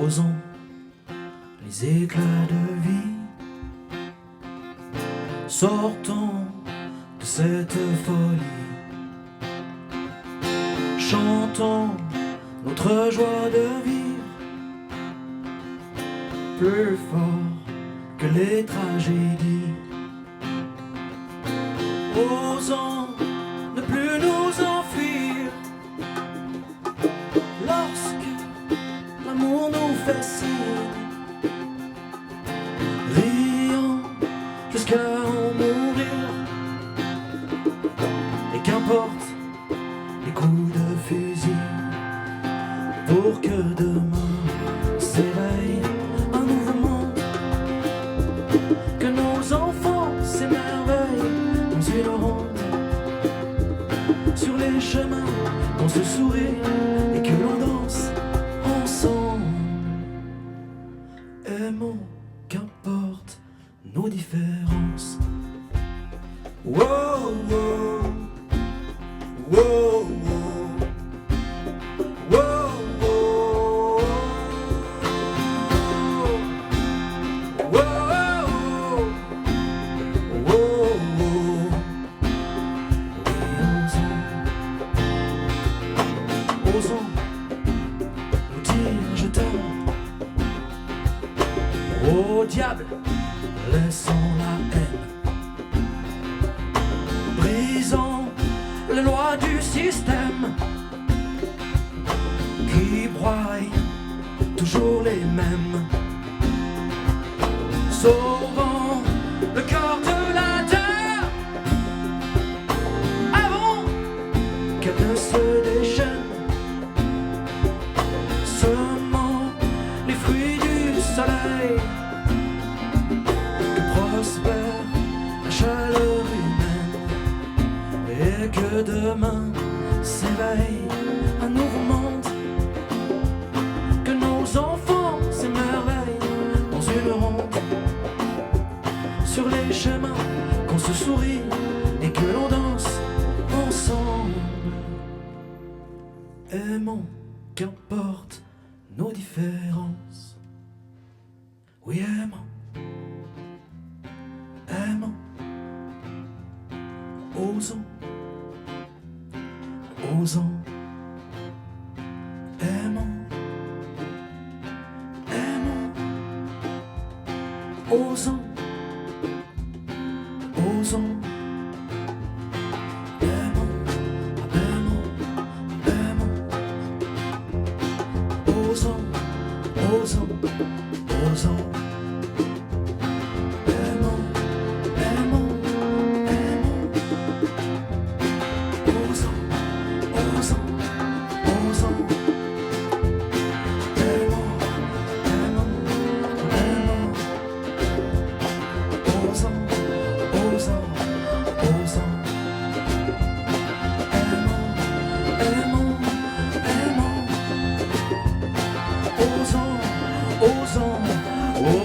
Osons les éclats de vie. Sortons de cette folie. Chantons notre joie de vivre, plus fort que les tragédies. Osons ne plus nous enfuir lorsque l'amour nous fait signe. Rions jusqu'à en mourir, et qu'importe les coups de fusil, pour que demain s'éveille un nouveau monde, que nos enfants s'émerveillent dans une ronde, sur les chemins qu'on se sourit et que l'on danse ensemble. Aimons, qu'importe nos différences. Wow, wow, wow, wow, wow, wow, wow, wow, wow. Oui, osons nous dire je t'aime. Au diable, laissons la haine. Brisons les lois du système qui broient toujours les mêmes. Sauvons le corps de la terre avant qu'elle ne se déchaîne. Semons les fruits du soleil, que prospère la chaleur humaine, et que demain s'éveille un nouveau monde, que nos enfants s'émerveillent dans une ronde, sur les chemins qu'on se sourit et que l'on danse ensemble. Aimons, qu'importe nos différences. Oui, aimons, aimons, osons, osons, aimons, aimons, osons, osons, aimons, aimons, aimons, osons, osons, osons.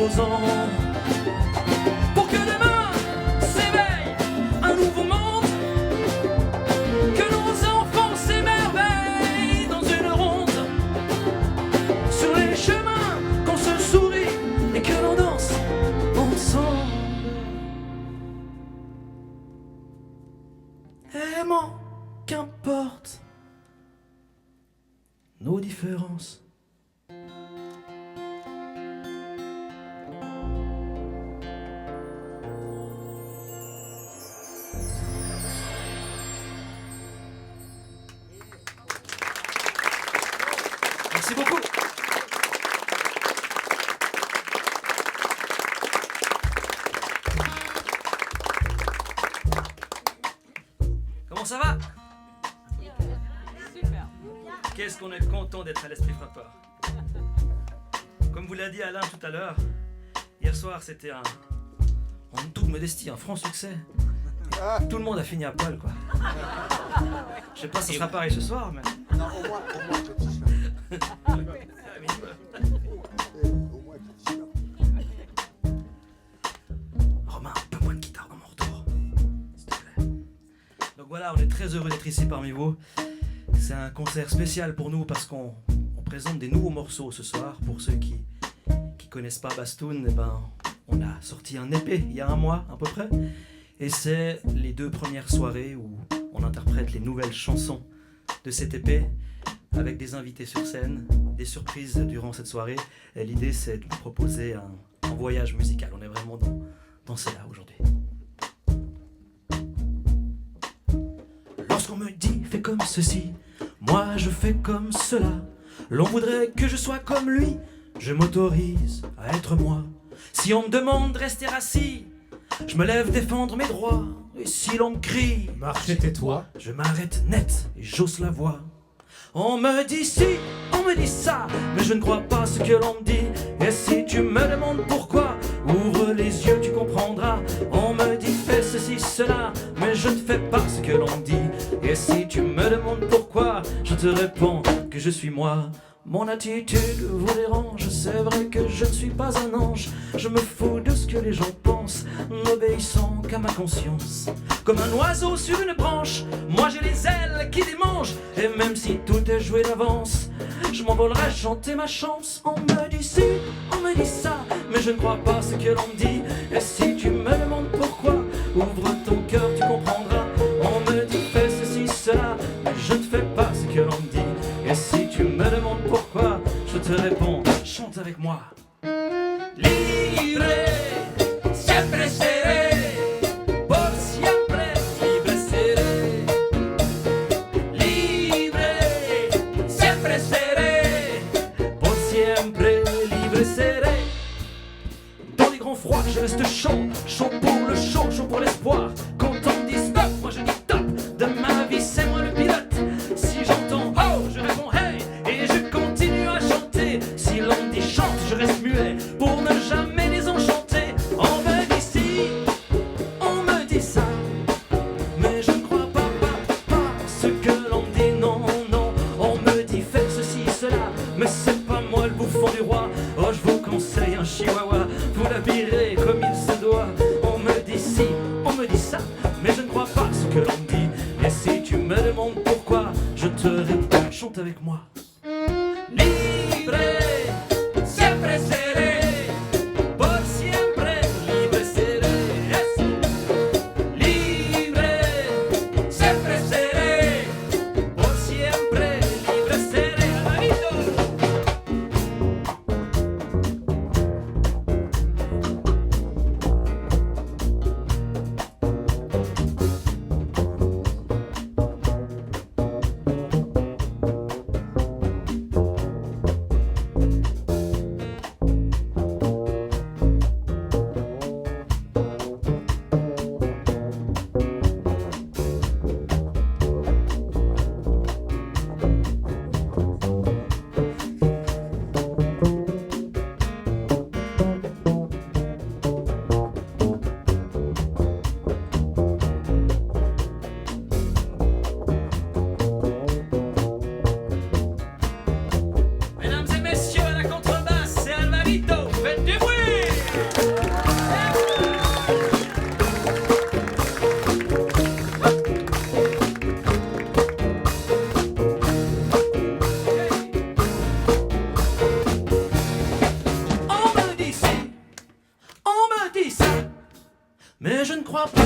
Osons, pour que demain s'éveille un nouveau monde, que nos enfants s'émerveillent dans une ronde, sur les chemins qu'on se sourit et que l'on danse ensemble. Aimons, qu'importe nos différences. Merci beaucoup. Comment ça va? Super. Qu'est-ce qu'on est content d'être à l'Esprit Frappeur. Comme vous l'a dit Alain tout à l'heure, hier soir c'était en toute modestie, un franc succès. Tout le monde a fini à poil, quoi. Je sais pas si ce sera pareil ce soir, mais... Non, au moins petit shirt. Au moins petit shirt. Romain, un peu moins de guitare dans mon retour, s'il te plaît. Donc voilà, on est très heureux d'être ici parmi vous. C'est un concert spécial pour nous parce qu'on présente des nouveaux morceaux ce soir. Pour ceux qui connaissent pas Bastoun, eh ben, on a sorti un EP il y a un mois à peu près. Et c'est les 2 premières soirées où on interprète les nouvelles chansons de cet EP avec des invités sur scène, des surprises durant cette soirée. Et l'idée, c'est de vous proposer un voyage musical. On est vraiment dans cela aujourd'hui. Lorsqu'on me dit fais comme ceci, moi je fais comme cela. L'on voudrait que je sois comme lui, je m'autorise à être moi. Si on me demande de rester assis, je me lève défendre mes droits. Et si l'on me crie Marche et tais-toi, je m'arrête net et j'ose la voix. On me dit ci, on me dit ça, mais je ne crois pas ce que l'on me dit. Et si tu me demandes pourquoi, ouvre les yeux, tu comprendras. On me dit fais ceci, cela, mais je ne fais pas ce que l'on me dit. Et si tu me demandes pourquoi, je te réponds que je suis moi. Mon attitude vous dérange, c'est vrai que je ne suis pas un ange. Je me fous de ce que les gens pensent, n'obéissant qu'à ma conscience. Comme un oiseau sur une branche, moi j'ai les ailes qui démangent. Et même si tout est joué d'avance, je m'envolerai chanter ma chance. On me dit ci, on me dit ça, mais je ne crois pas ce que l'on me dit. Et si tu me demandes pourquoi, ouvre ton cœur, tu comprendras. On me dit fais ceci, cela, mais je ne fais pas ce que l'on me dit. Et si tu me demandes pourquoi, je te réponds, chante avec moi. Libre, siempre seré, por siempre libre seré. Libre, siempre seré, por siempre libre seré. Dans les grands froids, je reste chaud, chaud pour le chaud, chaud pour l'espoir. Quand on me dit stop, moi je dis top. De ma vie, c'est moi le pilote. Si j'entends oh, je réponds hey, et je continue à chanter. Si l'on me dit chante, je reste muet pour ne jamais désenchanter. On me dit si, on me dit ça, mais je ne crois pas ce que l'on me dit. Non, non, on me dit fais ceci, cela, mais c'est pas moi le bouffon du roi. Oh, je vous conseille un chihuahua, vous l'habillerez comme il se doit. On me dit si, on me dit ça, mais je ne crois pas ce que l'on me dit. Et si tu me demandes pourquoi, je te réponds, chante avec moi. Libre, siempre seré, por siempre libre seré. Yes. Libre, siempre seré, por siempre libre seré. Alvarito. Mesdames et messieurs, à la contrebasse, c'est Alvarito, faites du bruit! On me dit ci, on me dit ça, mais je ne crois pas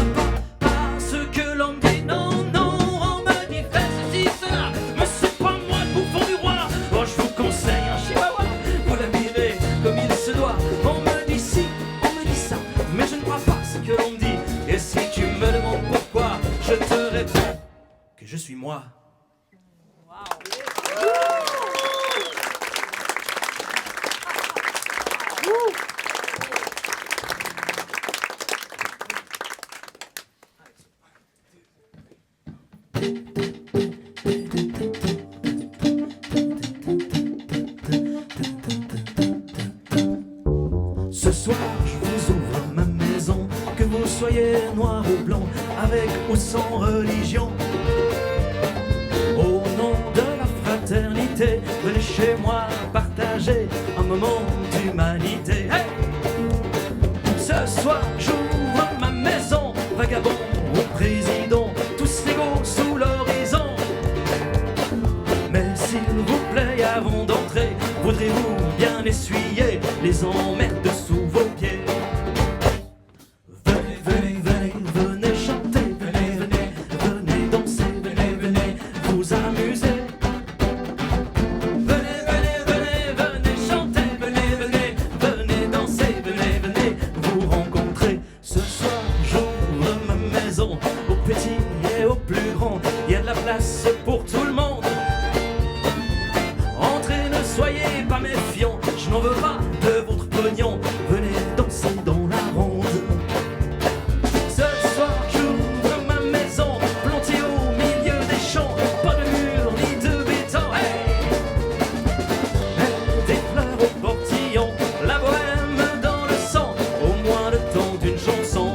ce que l'on me dit. Non, non, on me dit fais ceci, cela, mais c'est pas moi le bouffon du roi. Oh, je vous conseille un chihuahua, vous l'habillerez comme il se doit. On me dit ci, on me dit ça, mais je ne crois pas ce que l'on me dit. Et si tu me demandes pourquoi, je te réponds que je suis moi. Ce soir, je vous ouvre ma maison, que vous soyez noir ou blanc, avec ou sans religion. Au nom de la fraternité, venez chez moi partager un moment d'humanité. Hey! Ce soir, j'ouvre ma maison, vagabond ou président, tous égaux sous l'horizon. Mais s'il vous plaît, avant d'entrer, m'essuyer les emmerdes sous vos pieds. Venez, venez, venez, venez chanter, venez, venez, venez danser, venez, venez vous amuser. Venez, venez, venez, venez chanter, venez, venez, venez danser, venez, venez vous rencontrer. Ce soir j'ouvre ma maison aux petits et aux plus grands. Il y a de la place pour tout le monde. Entrez, ne soyez pas méfiants, je n'en veux pas de votre pognon. Venez danser dans la ronde. Ce soir j'ouvre ma maison, plantée au milieu des champs. Pas de mur ni de béton, hey, hey, des fleurs au portillon, la bohème dans le sang, au moins le temps d'une chanson.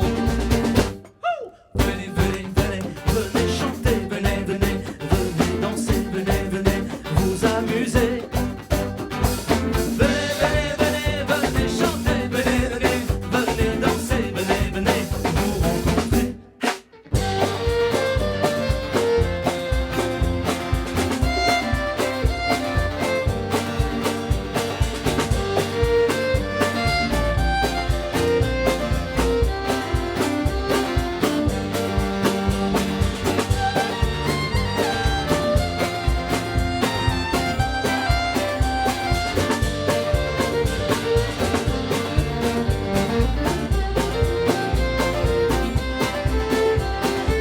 Venez, venez, venez, venez chanter, venez, venez, venez danser, venez, venez vous amuser. Venez, venez, venez, venez chanter, venez, venez, venez danser, venez, venez vous rencontrer.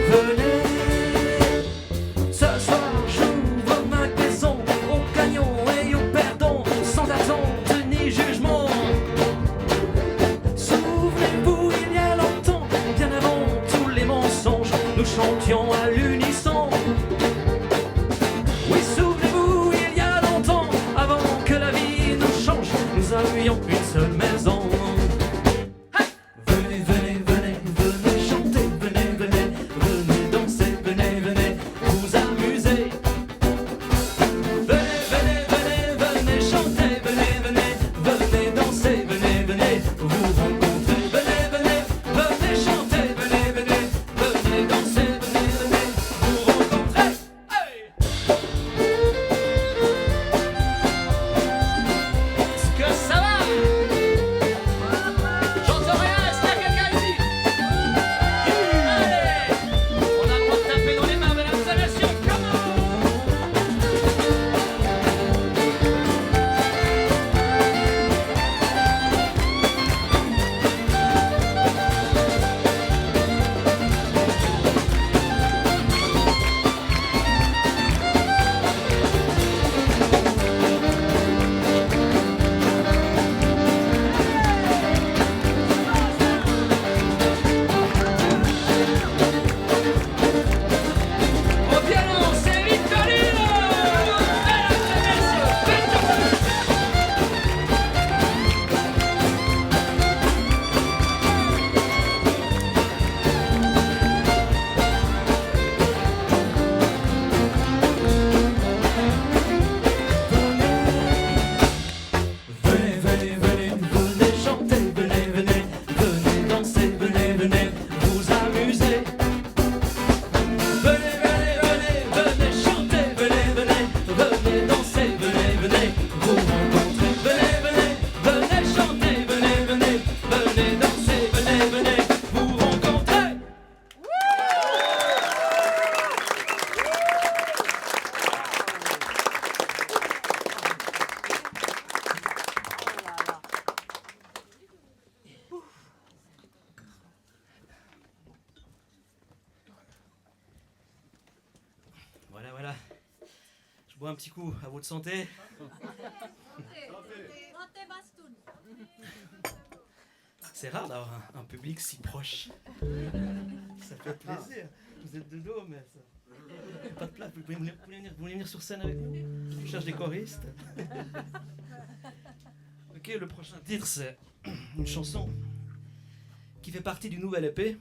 Venez, ce soir j'ouvre ma maison aux gagnants et aux perdants, sans attente ni jugement. Souvenez-vous, il y a longtemps, bien avant tous les mensonges, nous chantions à l'unisson. Oui, souvenez-vous, il y a longtemps, avant que la vie nous change, nous avions une seule maison. Venez, venez, venez, venez chanter, venez, venez, venez danser, venez, venez vous amuser. Venez, venez, venez, venez chanter, venez, venez, venez danser, venez, venez vous rencontrer. Venez, venez, venez chanter, venez, venez, venez danser, venez, venez vous rencontrer. Hey! Est-ce que ça va? J'entends rien, est-ce qu'il y a quelqu'un ici? Allez, on a le droit de taper dans les mains, mesdames et messieurs, come on! Au piano, c'est Victorino! Mesdames et messieurs, Victorino! Venez, venez, venez, venez chanter, venez, venez, venez danser, venez, venez vous amuser. Venez, venez, venez, venez chanter, venez, venez, venez danser, venez, venez vous rencontrer. Venez, venez, venez chanter, venez, venez, venez danser, venez, venez vous rencontrer. Voilà, voilà. Je bois un petit coup à votre santé. C'est rare d'avoir un public si proche. Ça fait plaisir. Vous êtes de dos, mais ça. Pas de place. Vous voulez venir sur scène avec nous? Je cherche des choristes. Ok, le prochain titre, c'est une chanson qui fait partie du nouvel EP.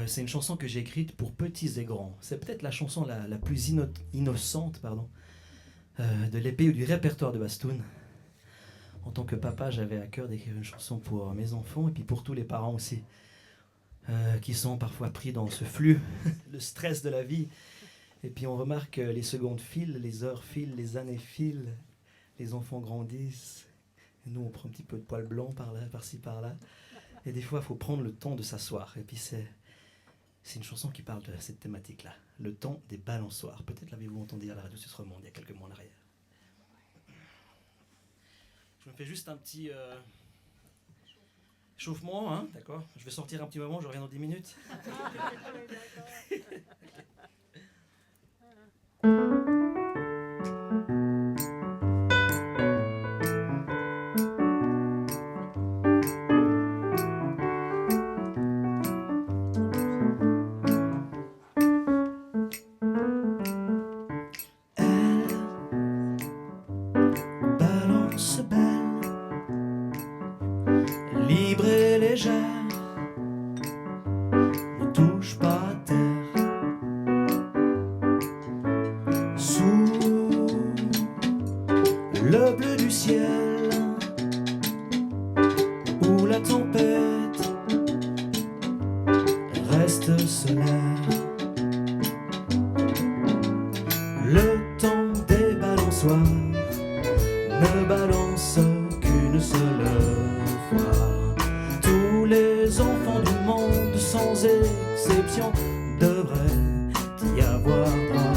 C'est une chanson que j'ai écrite pour petits et grands. C'est peut-être la chanson la plus innocente de l'épée ou du répertoire de Bastoun. En tant que papa, j'avais à cœur d'écrire une chanson pour mes enfants et puis pour tous les parents aussi, qui sont parfois pris dans ce flux, le stress de la vie. Et puis on remarque que les secondes filent, les heures filent, les années filent, les enfants grandissent, et nous on prend un petit peu de poil blanc par-ci par-là, et des fois il faut prendre le temps de s'asseoir, et puis c'est une chanson qui parle de cette thématique-là, le temps des balançoires. Peut-être l'avez-vous entendu à la radio Suisse Romande il y a quelques mois en arrière. Je me fais juste un petit chauffement, hein, d'accord. Je vais sortir un petit moment, je reviens dans 10 minutes. Balance belle, libre et légère, ne touche pas à terre. Sous le bleu du ciel, où la tempête reste solaire, le temps des balançoires ne balance qu'une seule fois. Tous les enfants du monde, sans exception, devraient y avoir droit.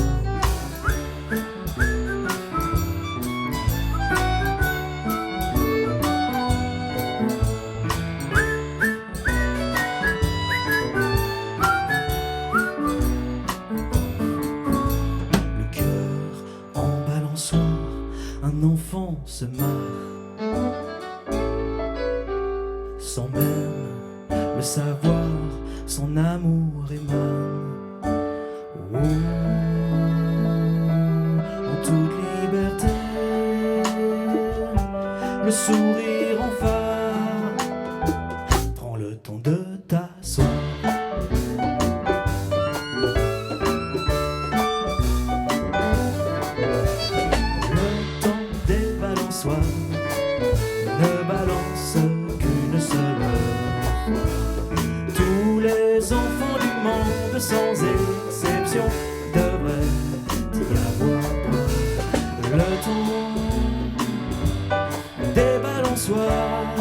Le cœur en balançoire, un enfant se marre, sans même le savoir, son amour émane, en toute liberté, le sourire en phare, prends le temps de t'asseoir. Ne balance qu'une seule fois. Tous les enfants du monde, sans exception, devraient y avoir droit. Le temps des balançoires,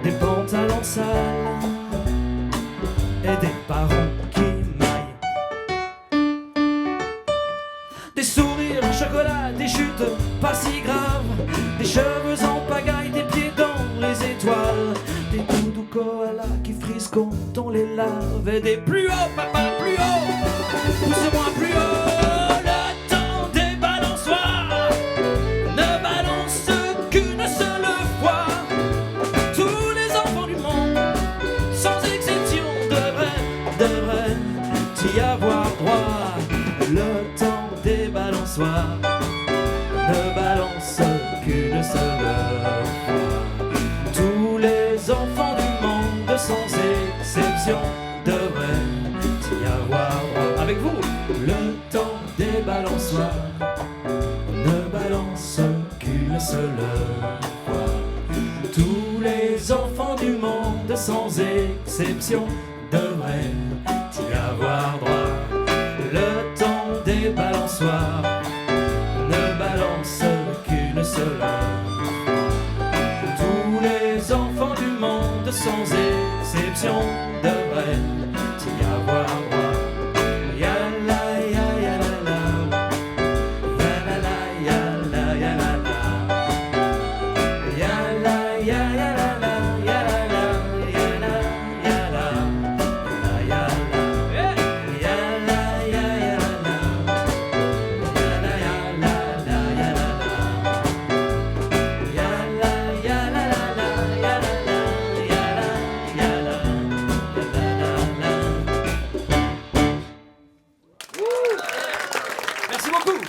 des pantalons sales et des parents qui maillent, des sourires en chocolat, des chutes pas si graves, des cheveux en pagaille, des pieds dans les étoiles, des doudous koalas qui frisent quand on les lave, et des plus hauts, papa, plus haut, pousse-moi plus haut. Le temps des balançoires ne balance qu'une seule fois. Tous les enfants du monde, sans exception, devraient y avoir droit. Le temps des balançoires ne balance qu'une seule fois. Tous les enfants du monde, sans exception, devraient y avoir droit. Avec vous, le temps des balançoires ne balance qu'une seule fois. Tous les enfants du monde, sans exception, devraient y avoir droit. Le temps des balançoires ne balance qu'une seule fois. Tous les enfants du monde, sans exception, devraient y avoir droit. Ya la ya ya la la, ya la la ya la ya la la, ya la ya ya la la, ya la la ya la ya la, ya la ya la ya ya la. Merci beaucoup.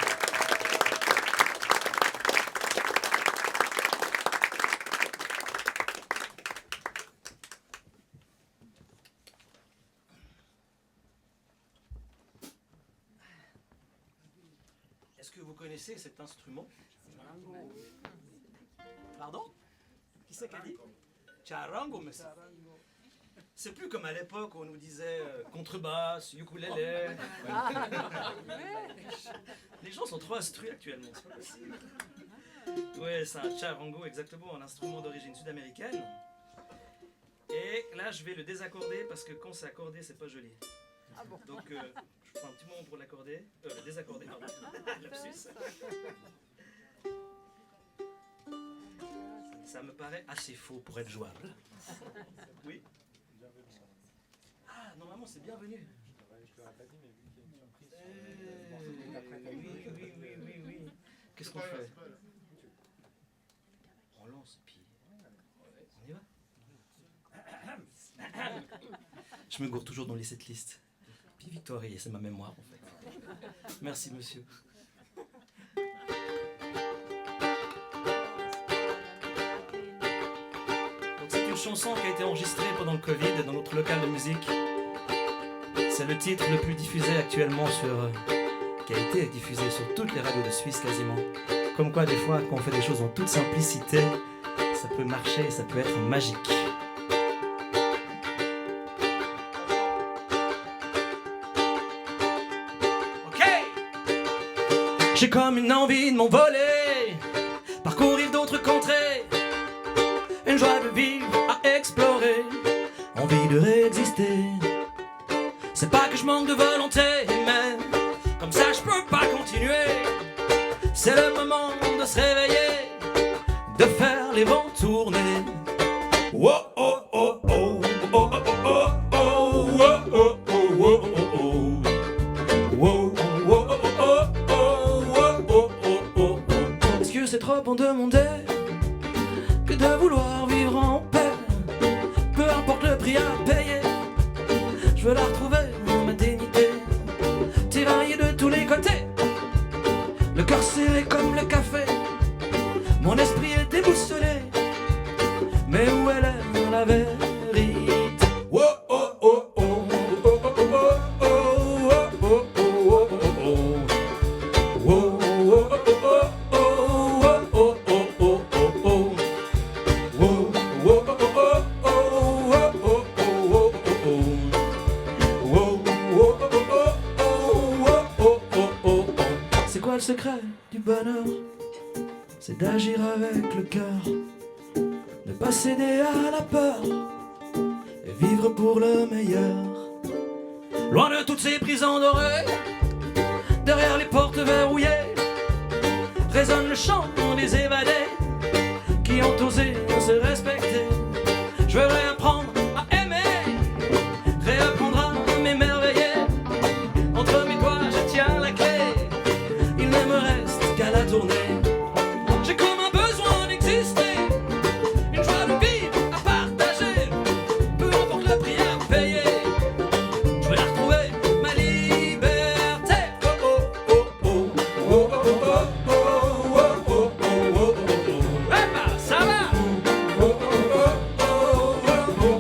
Est-ce que vous connaissez cet instrument? Pardon? Qui c'est qui a dit? Charango, monsieur. C'est plus comme à l'époque où on nous disait contrebasse, ukulélé. Les gens sont trop instruits actuellement, c'est pas possible. Ouais, c'est un charango, exactement, un instrument d'origine sud-américaine. Et là, je vais le désaccorder parce que quand c'est accordé, c'est pas joli. Ah bon. Donc, je prends un petit moment pour l'accorder, le désaccorder, pardon. Lapsus. Ça me paraît assez faux pour être jouable. Oui. Ah, normalement, c'est bienvenu. Je l'aurais pas dit, mais vu qu'il y a une surprise. Oui. Qu'est-ce qu'on fait? On lance, puis on y va. Je me gourre toujours dans les setlists. Puis Victoire, c'est ma mémoire en fait. Merci monsieur. Donc c'est une chanson qui a été enregistrée pendant le Covid dans notre local de musique. C'est le titre le plus diffusé actuellement qui a été diffusé sur toutes les radios de Suisse quasiment. Comme quoi des fois quand on fait des choses en toute simplicité, ça peut marcher, ça peut être magique. Ok. J'ai comme une envie de m'envoler, parcourir d'autres contrées, une joie de vivre à explorer, envie de réexister. C'est pas que je manque de volonté, mais comme ça je peux pas continuer. C'est le moment de se réveiller, de faire les vents tourner. Oh oh oh oh oh oh oh oh oh oh oh. Est-ce que c'est trop en demander que de vouloir vivre en paix? Peu importe le prix à payer, je veux la retrouver, ma dignité. Tiraillée de tous les côtés, le cœur serré comme le café, mon esprit est déboussolé. Mais où est la vérité? Oh oh oh oh oh oh oh oh oh oh. C'est quoi le secret du bonheur? C'est d'agir avec le cœur, ne pas céder à la peur et vivre pour le meilleur. Loin de toutes ces prisons dorées, derrière les portes verrouillées, résonne le chant des évadés qui ont osé se respecter. Je veux réapprendre à aimer, réapprendre à m'émerveiller. Entre mes doigts je tiens la clé, il ne me reste qu'à la tourner. J'ai comme un besoin d'exister, une joie de vivre à partager, peu importe le prix à payer. Je veux la retrouver, ma liberté. Oh oh oh oh oh oh oh oh oh oh oh oh. Eh ben ça va. Oh oh oh oh oh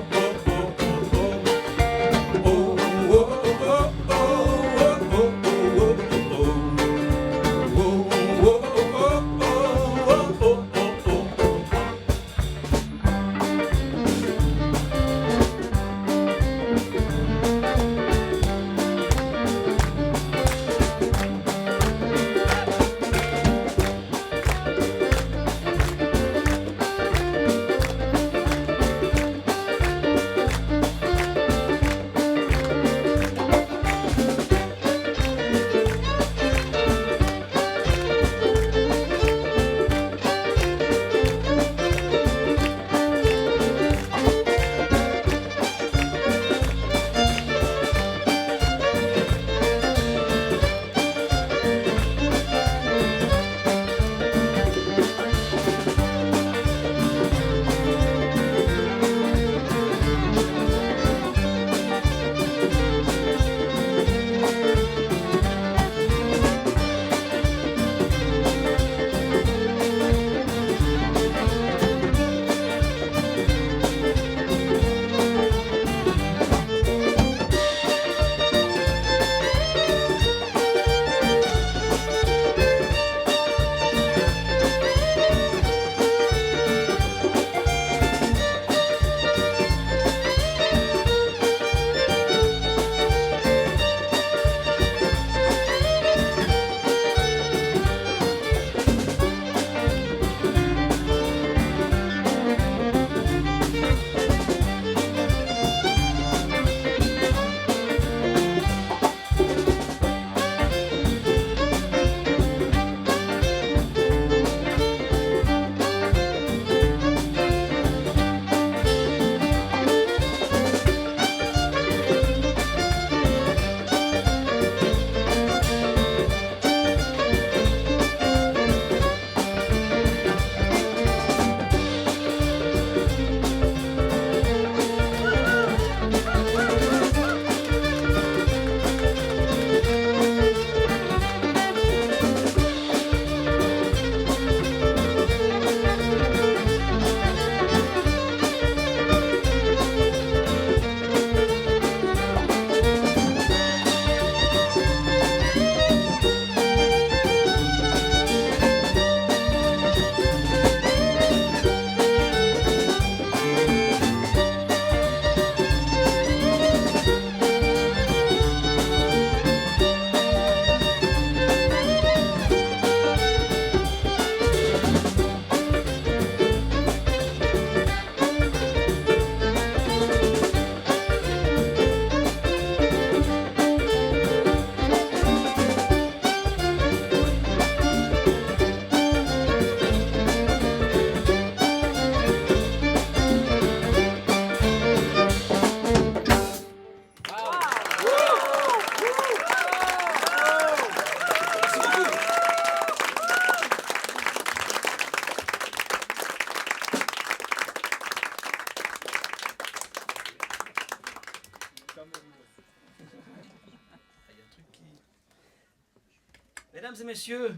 Mesdames et messieurs,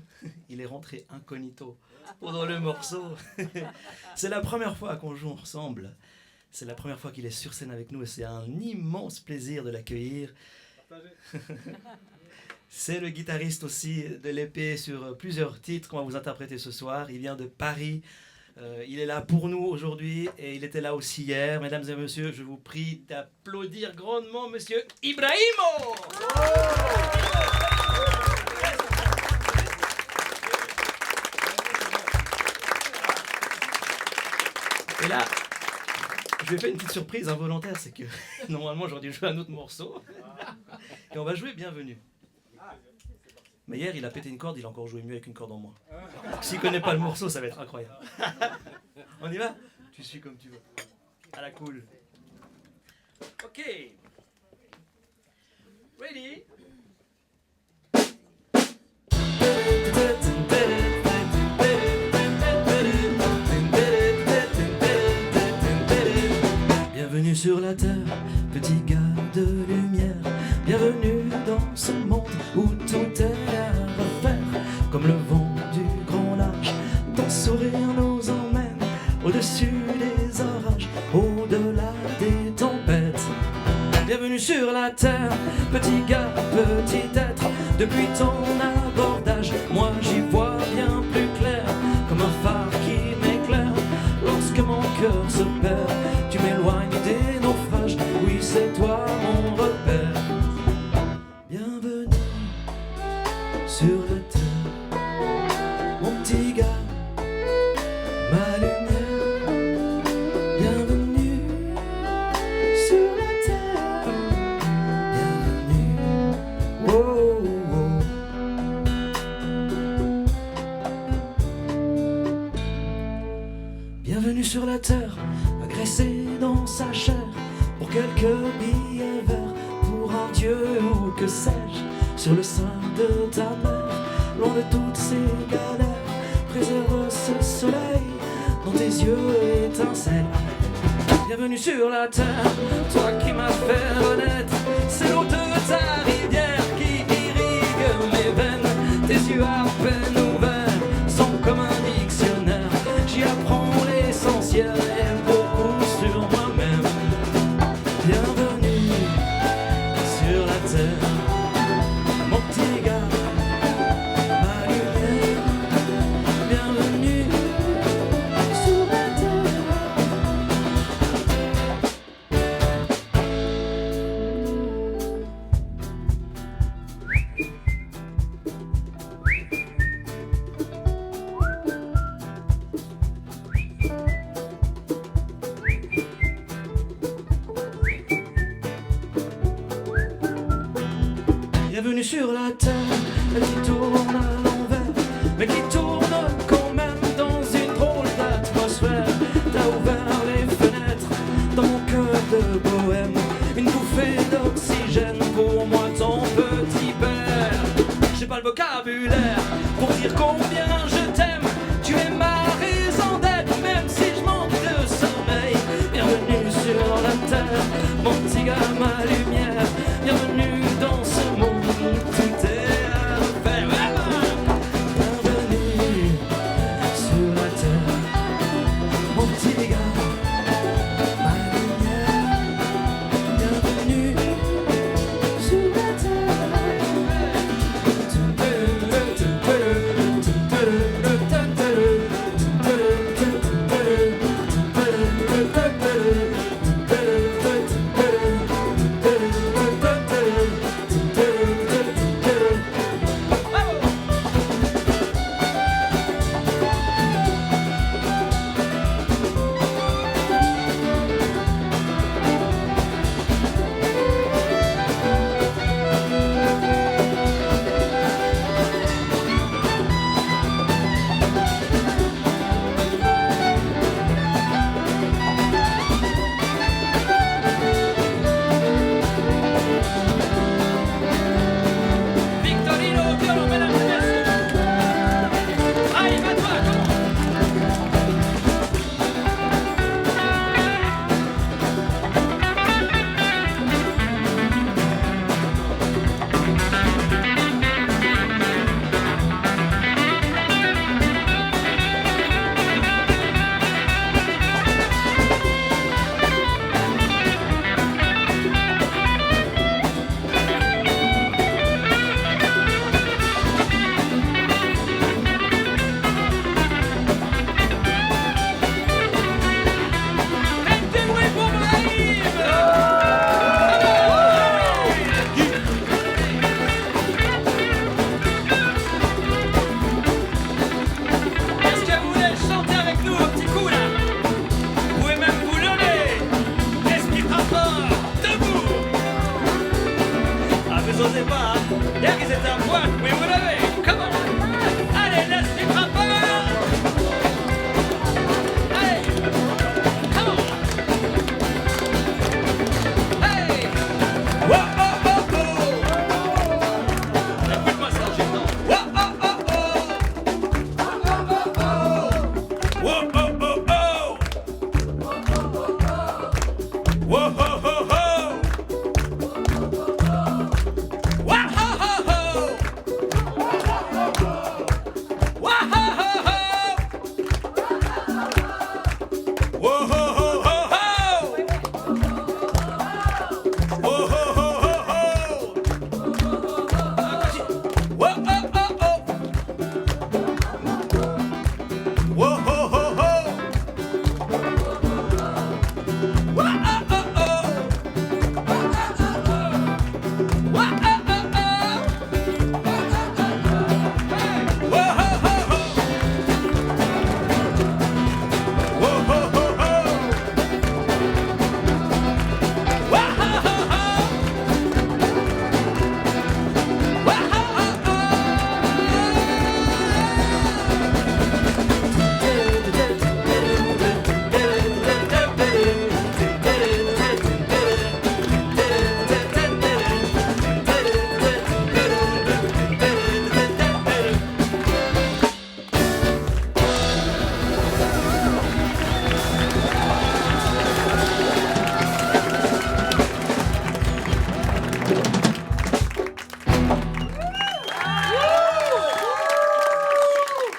il est rentré incognito pendant le morceau. C'est la première fois qu'on joue ensemble. C'est la première fois qu'il est sur scène avec nous et c'est un immense plaisir de l'accueillir. C'est le guitariste aussi de l'épée sur plusieurs titres qu'on va vous interpréter ce soir. Il vient de Paris. Il est là pour nous aujourd'hui et il était là aussi hier. Mesdames et messieurs, je vous prie d'applaudir grandement Monsieur Ibrahimo. Et là, je lui ai fait une petite surprise involontaire, c'est que normalement j'aurais dû jouer un autre morceau. Et on va jouer Bienvenue. Mais hier il a pété une corde, il a encore joué mieux avec une corde en moins. S'il connaît pas le morceau, ça va être incroyable. On y va? Tu suis comme tu veux. À la cool. Ok. Ready? Bienvenue sur la terre, petit gars de lumière. Bienvenue dans ce monde où tout est à refaire. Comme le vent du grand large, ton sourire nous emmène au-dessus des orages, au-delà des tempêtes. Bienvenue sur la terre, petit gars, petit être. Depuis ton abordage, moi j'y vois bien plus clair, comme un phare qui m'éclaire. Lorsque mon cœur se perd, tu m'éloignes des naufrages. Oui, c'est toi mon repère. Bienvenue sur la terre, mon petit gars, ma lumière. Bienvenue sur la terre, bienvenue. Oh, oh. Bienvenue sur la terre, agressé dans sa chair, pour quelques billets verts, pour un dieu ou que sais-je, sur le sein de ta mère, loin de toutes ces galères, préserve ce soleil, dans tes yeux étincelle. Bienvenue sur la terre, toi qui m'as fait renaître, c'est l'eau de ta rivière qui irrigue mes veines, tes yeux à peine ouverts sont comme un dictionnaire, j'y apprends l'essentiel et beaucoup sur moi-même. Bienvenue sur la terre, mon petit gars, ma lumière. Bienvenue sur la terre. Bienvenue sur la terre, elle qui tourne à l'envers, mais qui tourne quand même dans une drôle d'atmosphère. T'as ouvert les fenêtres dans mon cœur de bohème, une bouffée d'oxygène pour moi ton petit père. J'ai pas le vocabulaire pour dire combien je t'aime, tu es ma raison d'être, même si je manque de sommeil. Bienvenue sur la terre, mon petit gars, ma lumière. Bienvenue dans ce monde. Tout est à refaire. Bienvenue sur la terre, mon petit gars, ma lumière. Bienvenue sur la terre.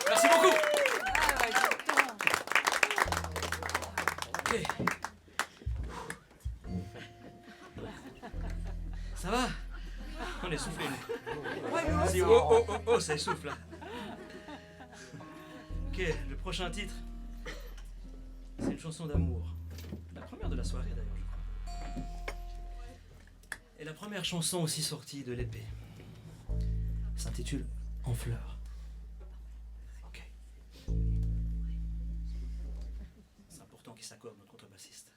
Merci beaucoup. Ok. Ça va? On est soufflé. Si, oh, ça essouffle là. Ok, le prochain titre, c'est une chanson d'amour. La première de la soirée d'ailleurs, je crois. Et la première chanson aussi sortie de l'épée s'intitule En fleurs. Ok. C'est important qu'il s'accorde notre contrebassiste.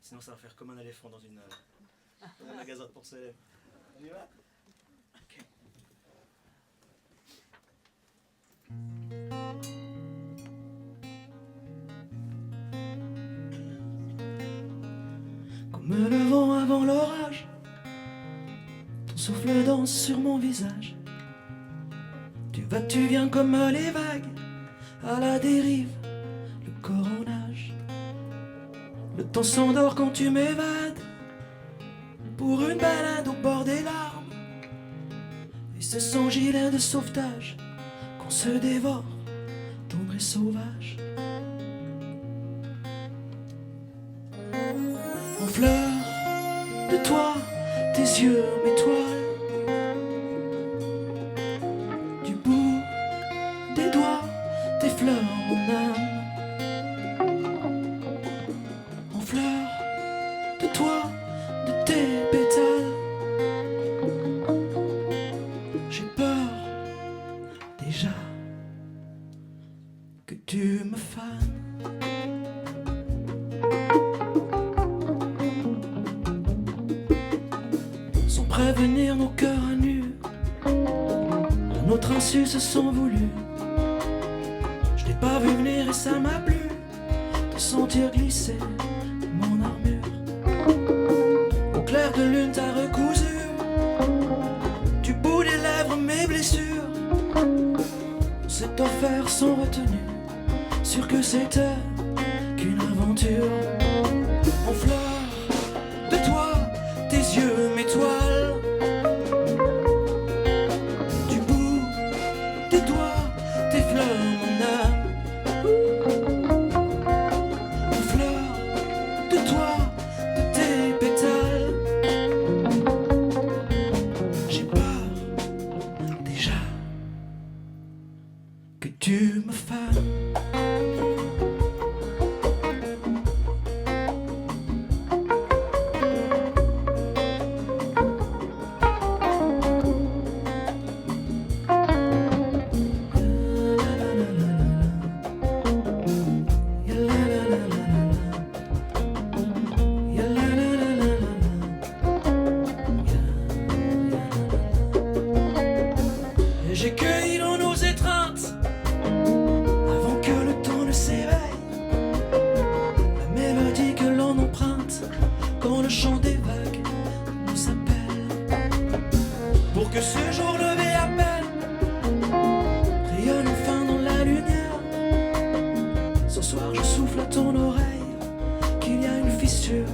Sinon ça va faire comme un éléphant dans un magasin de porcelaine. On y va? Ok. Comme le vent avant l'orage, ton souffle danse sur mon visage. Tu vas, tu viens comme les vagues, à la dérive, le corps en nage. Le temps s'endort quand tu m'évades, pour une balade au bord des larmes. Et c'est sans gilet de sauvetage qu'on se dévore, tendre et sauvage. En fleurs de toi, tes yeux, mes toiles, du bout des doigts, tes fleurs, mon âme. En fleurs de toi, de tes pétales, j'ai peur déjà que tu me fanes. Sans prévenir nos cœurs à nu, à notre insu se sont voulus. Je t'ai pas vu venir et ça m'a plu de sentir glisser mon armure. Au clair de lune t'as recousu du bout des lèvres mes blessures. On s'est offert sans retenue, sûr que c'était qu'une aventure. En fleurs de toi, tes yeux, mes toiles, du bout des doigts, tes fleurs, mon âme. En fleurs de toi, de tes pétales, j'ai peur déjà que tu me fanes. J'ai cueilli dans nos étreintes, avant que le temps ne s'éveille, la mélodie que l'on emprunte quand le chant des vagues nous appelle. Pour que ce jour levé à peine rayonne enfin dans la lumière, ce soir je souffle à ton oreille qu'il y a une fissure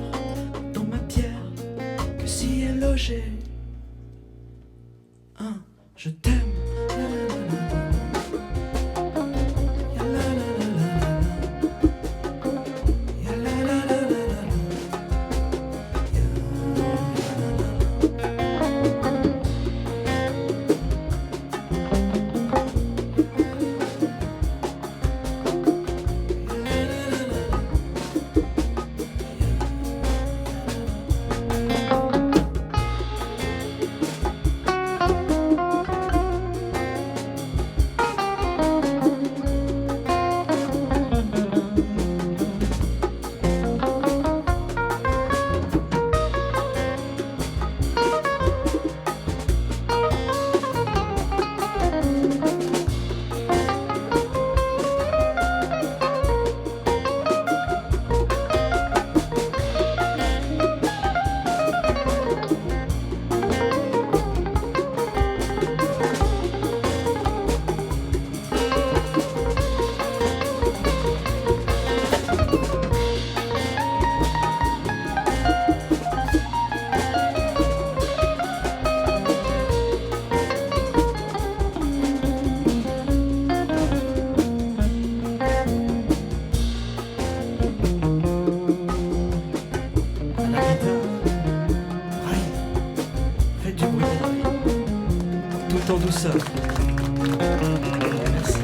chercher un je t'aime. En douceur. Merci.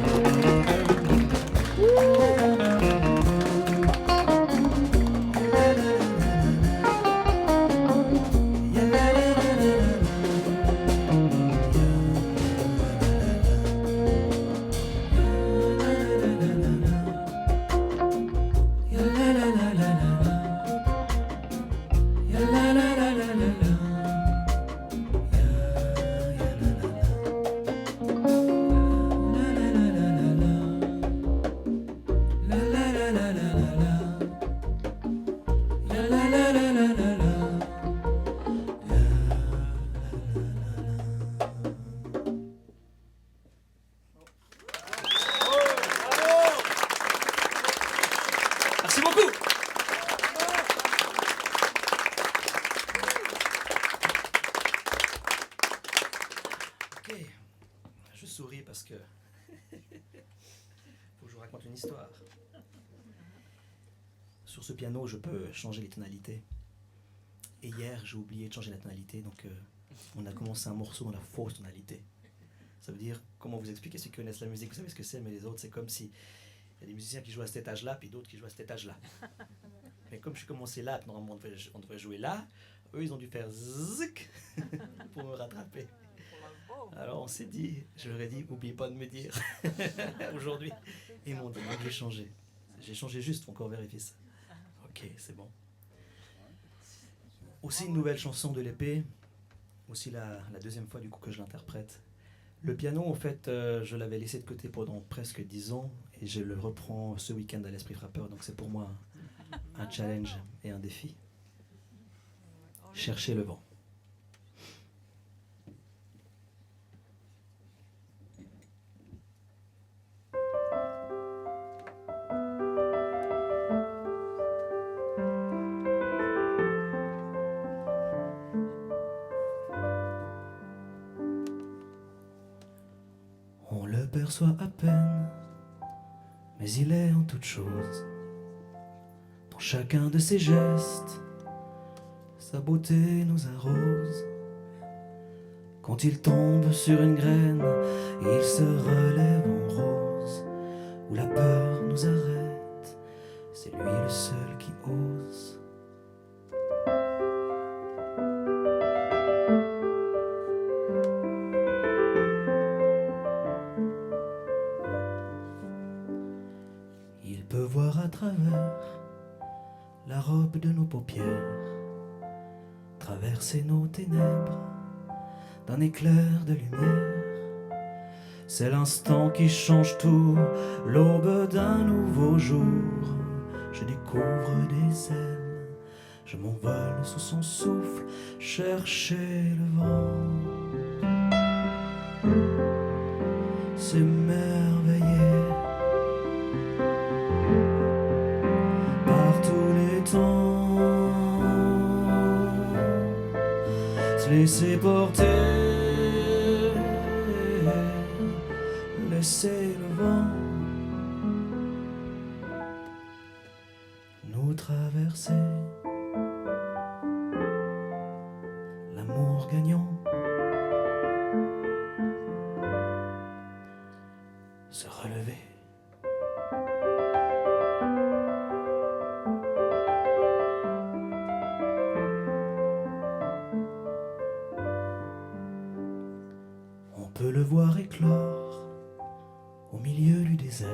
Merci beaucoup. Ok, je souris parce que faut que je vous raconte une histoire. Sur ce piano, je peux changer les tonalités. Et hier, j'ai oublié de changer la tonalité, donc on a commencé un morceau dans la fausse tonalité. Ça veut dire, comment vous expliquer, ceux qui connaissent la musique, vous savez ce que c'est, mais les autres, c'est comme si il y a des musiciens qui jouent à cet étage-là, puis d'autres qui jouent à cet étage-là. Mais comme je suis commencé là, puis normalement on devrait jouer là, eux, ils ont dû faire zik pour me rattraper. Alors on s'est dit, je leur ai dit, n'oubliez pas de me dire aujourd'hui. Ils m'ont dit, donc j'ai changé. J'ai changé juste, faut encore vérifier ça. Ok, c'est bon. Aussi une nouvelle chanson de l'épée, aussi la deuxième fois du coup que je l'interprète. Le piano, en fait, je l'avais laissé de côté pendant presque 10 ans et je le reprends ce week-end à l'Esprit Frappeur, donc c'est pour moi un challenge et un défi. Chercher le vent. On le perçoit à peine, mais il est en toute chose. Dans chacun de ses gestes, sa beauté nous arrose. Quand il tombe sur une graine, il se relève en rose. Où la peur nous arrête, c'est lui le seul qui ose. Il peut voir à travers la robe de nos paupières, traverser nos ténèbres d'un éclair de lumière. C'est l'instant qui change tout, l'aube d'un nouveau jour. Je découvre des ailes, je m'envole sous son souffle, chercher le vent. S'émerveiller par tous les temps, se laisser porter, laisser le vent nous traverser, l'amour gagnant, se relever. On peut le voir éclore au milieu du désert,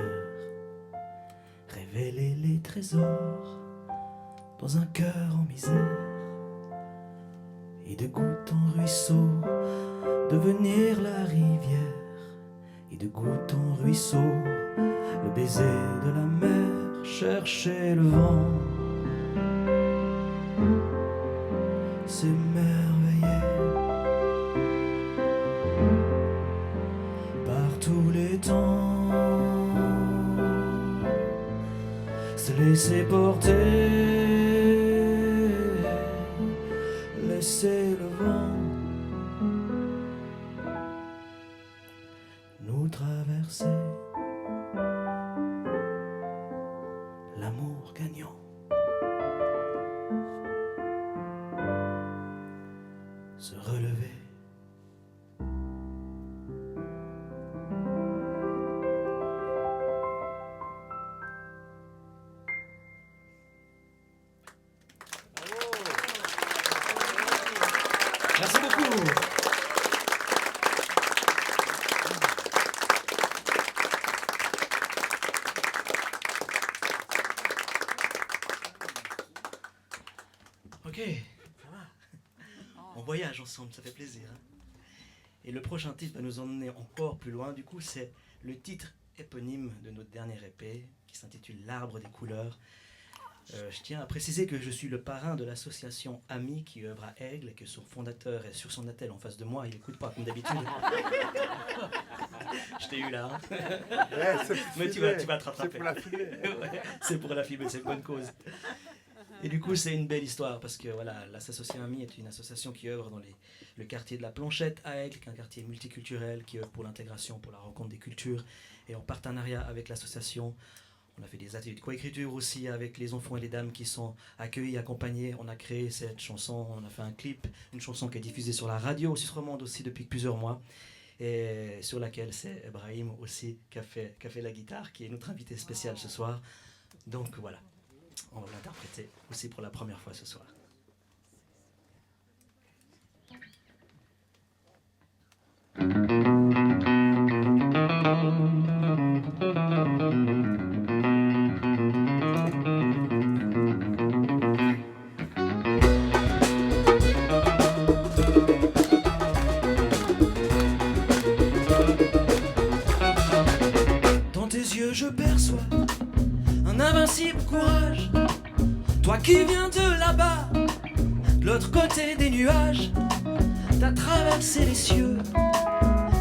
révéler les trésors dans un cœur en misère, et de goutte en ruisseau devenir la rivière, et de goutte en ruisseau le baiser de la mer, chercher le vent, s'émerveiller par tous les temps, se laisser porter, laisser le vent nous traverser, l'amour gagnant, se relever. Merci beaucoup. Ok, ça va. On voyage ensemble, ça fait plaisir. Hein. Et le prochain titre va nous emmener encore plus loin. Du coup, c'est le titre éponyme de notre dernière épée qui s'intitule L'Arbre des couleurs. Je tiens à préciser que je suis le parrain de l'association Amis qui œuvre à Aigle et que son fondateur est sur son attel en face de moi. Il n'écoute pas comme d'habitude. Je t'ai eu là. Hein. Ouais, mais tu vas te rattraper. C'est pour la filmer. Ouais, c'est pour la filmer, c'est une bonne cause. Et du coup, c'est une belle histoire parce que voilà, l'association Amis est une association qui œuvre dans le quartier de la Planchette à Aigle, qui est un quartier multiculturel qui œuvre pour l'intégration, pour la rencontre des cultures. Et en partenariat avec l'association, on a fait des ateliers de coécriture aussi avec les enfants et les dames qui sont accueillis, accompagnés. On a créé cette chanson, on a fait un clip, une chanson qui est diffusée sur la radio Suisse romande aussi depuis plusieurs mois. Et sur laquelle c'est Ibrahim aussi qui a fait la guitare, qui est notre invité spécial ce soir. Donc voilà, on va l'interpréter aussi pour la première fois ce soir. Dans tes yeux je perçois un invincible courage. Toi qui viens de là-bas, de l'autre côté des nuages, t'as traversé les cieux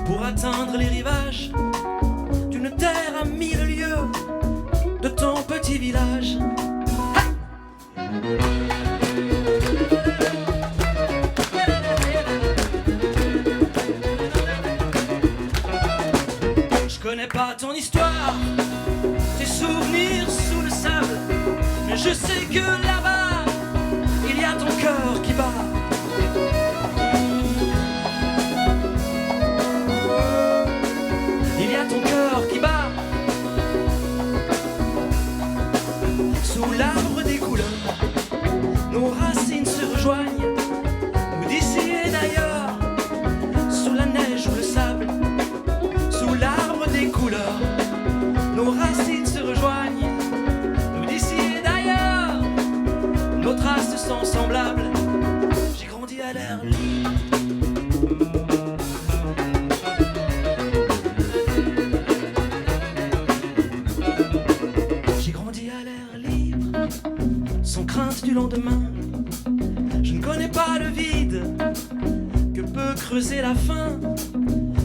pour atteindre les rivages d'une terre à 1000 lieues de ton petit village. Je connais pas ton histoire, tes souvenirs sous le sable, mais je sais que là-bas, il y a ton cœur qui bat. Il y a ton cœur qui bat. Sous l'arbre des couleurs, nos racines se rejoignent, nous d'ici et d'ailleurs, sous la neige ou le sable. Sous l'arbre des couleurs, nos racines se rejoignent, nous d'ici et d'ailleurs, nos traces sont semblables. J'ai grandi à l'air libre. J'ai grandi à l'air libre, sans crainte du lendemain. Je ne connais pas le vide que peut creuser la faim.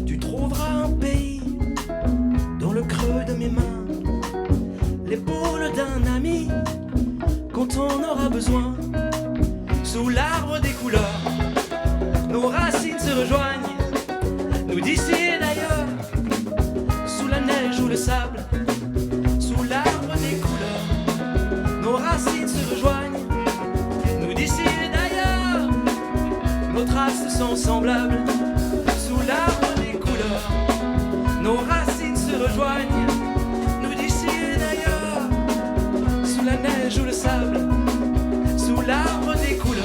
Tu trouveras un pays dans le creux de mes mains, l'épaule d'un ami quand on aura besoin. Sous l'arbre des couleurs, nos racines se rejoignent, nous d'ici et d'ailleurs, sous la neige ou le sable, sous l'arbre des couleurs, nos racines se rejoignent, nous d'ici et d'ailleurs, nos traces sont semblables, sous l'arbre des couleurs, nos racines se rejoignent, nous d'ici et d'ailleurs, sous la neige ou le sable, sous l'arbre des couleurs,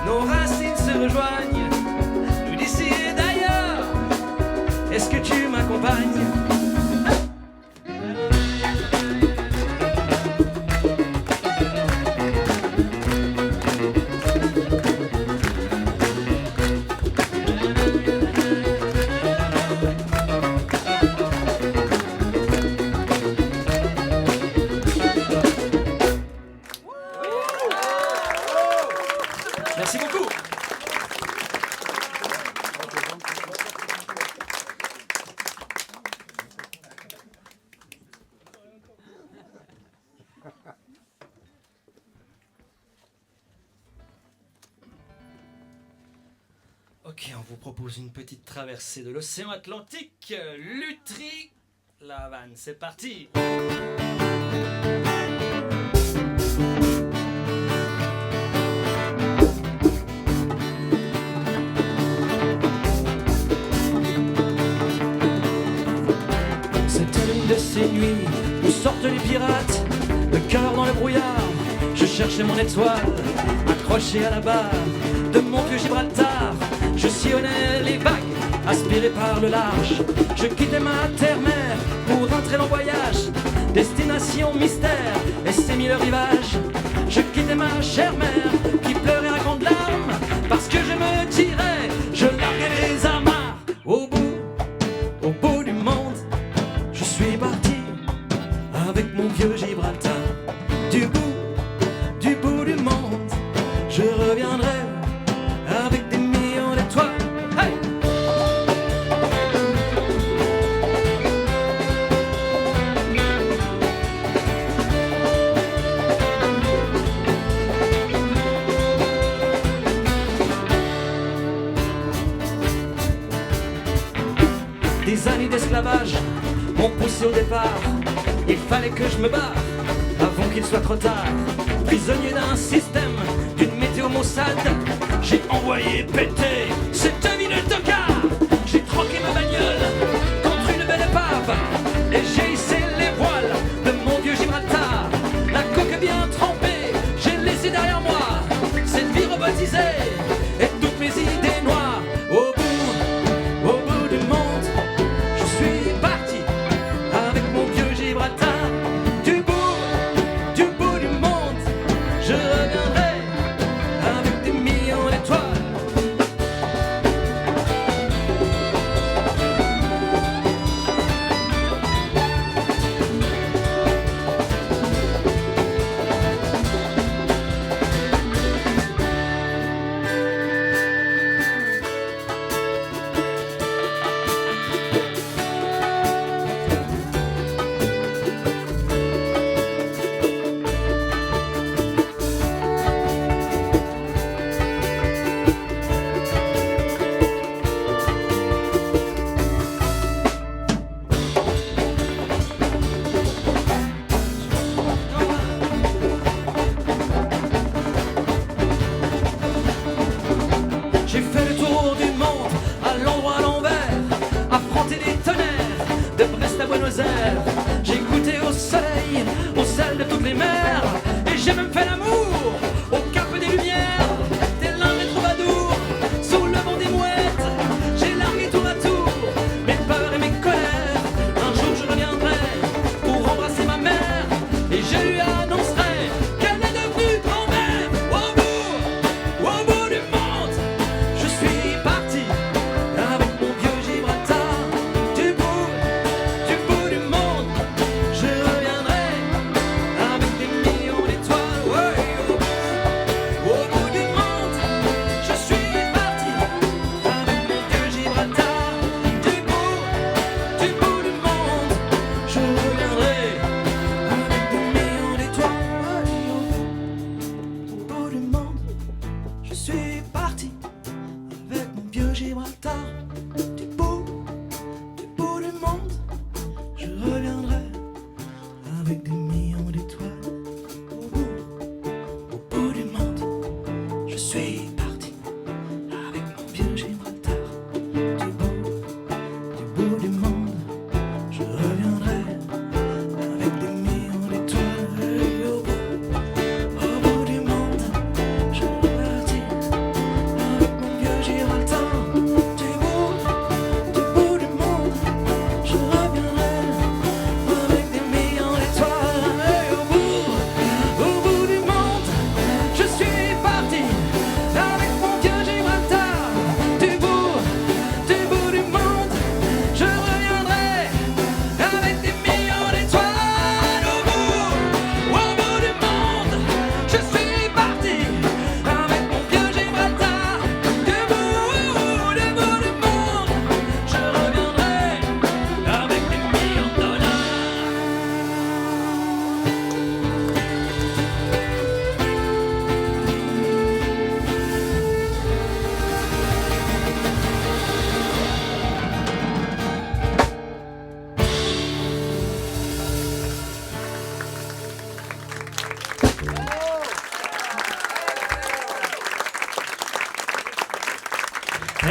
nos racines se rejoignent, nous d'ici et d'ailleurs. Est-ce que tu m'accompagnes? Merci beaucoup. Ok, on vous propose une petite traversée de l'océan Atlantique. Lutry, La Havane, c'est parti. C'était l'une de ces nuits où sortent les pirates, le cœur dans le brouillard. Je cherchais mon étoile, accrochée à la barre de mon vieux Gibraltar. Je sillonnais les vagues, aspiré par le large. Je quittais ma terre-mère pour un très long voyage. Destination mystère et ses mille rivages. Je quittais ma chère mère qui pleurait à grandes larmes parce que je me tirais, je larguais les amarres. Au bout du monde, je suis parti avec mon vieux Gibraltar. Du bout du monde, je reviendrai avec des millions d'étoiles. Hey! Des années d'esclavage m'ont poussé au départ. Il fallait que je me barre avant qu'il soit trop tard. Prisonnier d'un système, d'une météo Mossad, j'ai envoyé péter cette ville de tocard. J'ai troqué ma bagnole contre une belle épave et j'ai hissé les voiles de mon vieux Gibraltar. La coque bien trempée, j'ai laissé derrière moi cette vie robotisée et toutes mes idées noires. Au bout du monde, je suis parti avec mon vieux Gibraltar. Du bout du monde, je reviendrai avec des millions d'étoiles. J'ai fait le tour du monde, à l'endroit à l'envers, affronté des tonnerres, de Brest à Buenos Aires. J'ai goûté au soleil, au sel de toutes les mers, et j'ai même fait l'amour au cap des Lumières. Tel un des troubadours, sous le vent des mouettes, j'ai largué tour à tour mes peurs et mes colères. Un jour je reviendrai pour embrasser ma mère, et je lui annoncerai qu'elle est devenue grand-mère. Au bout du monde, je suis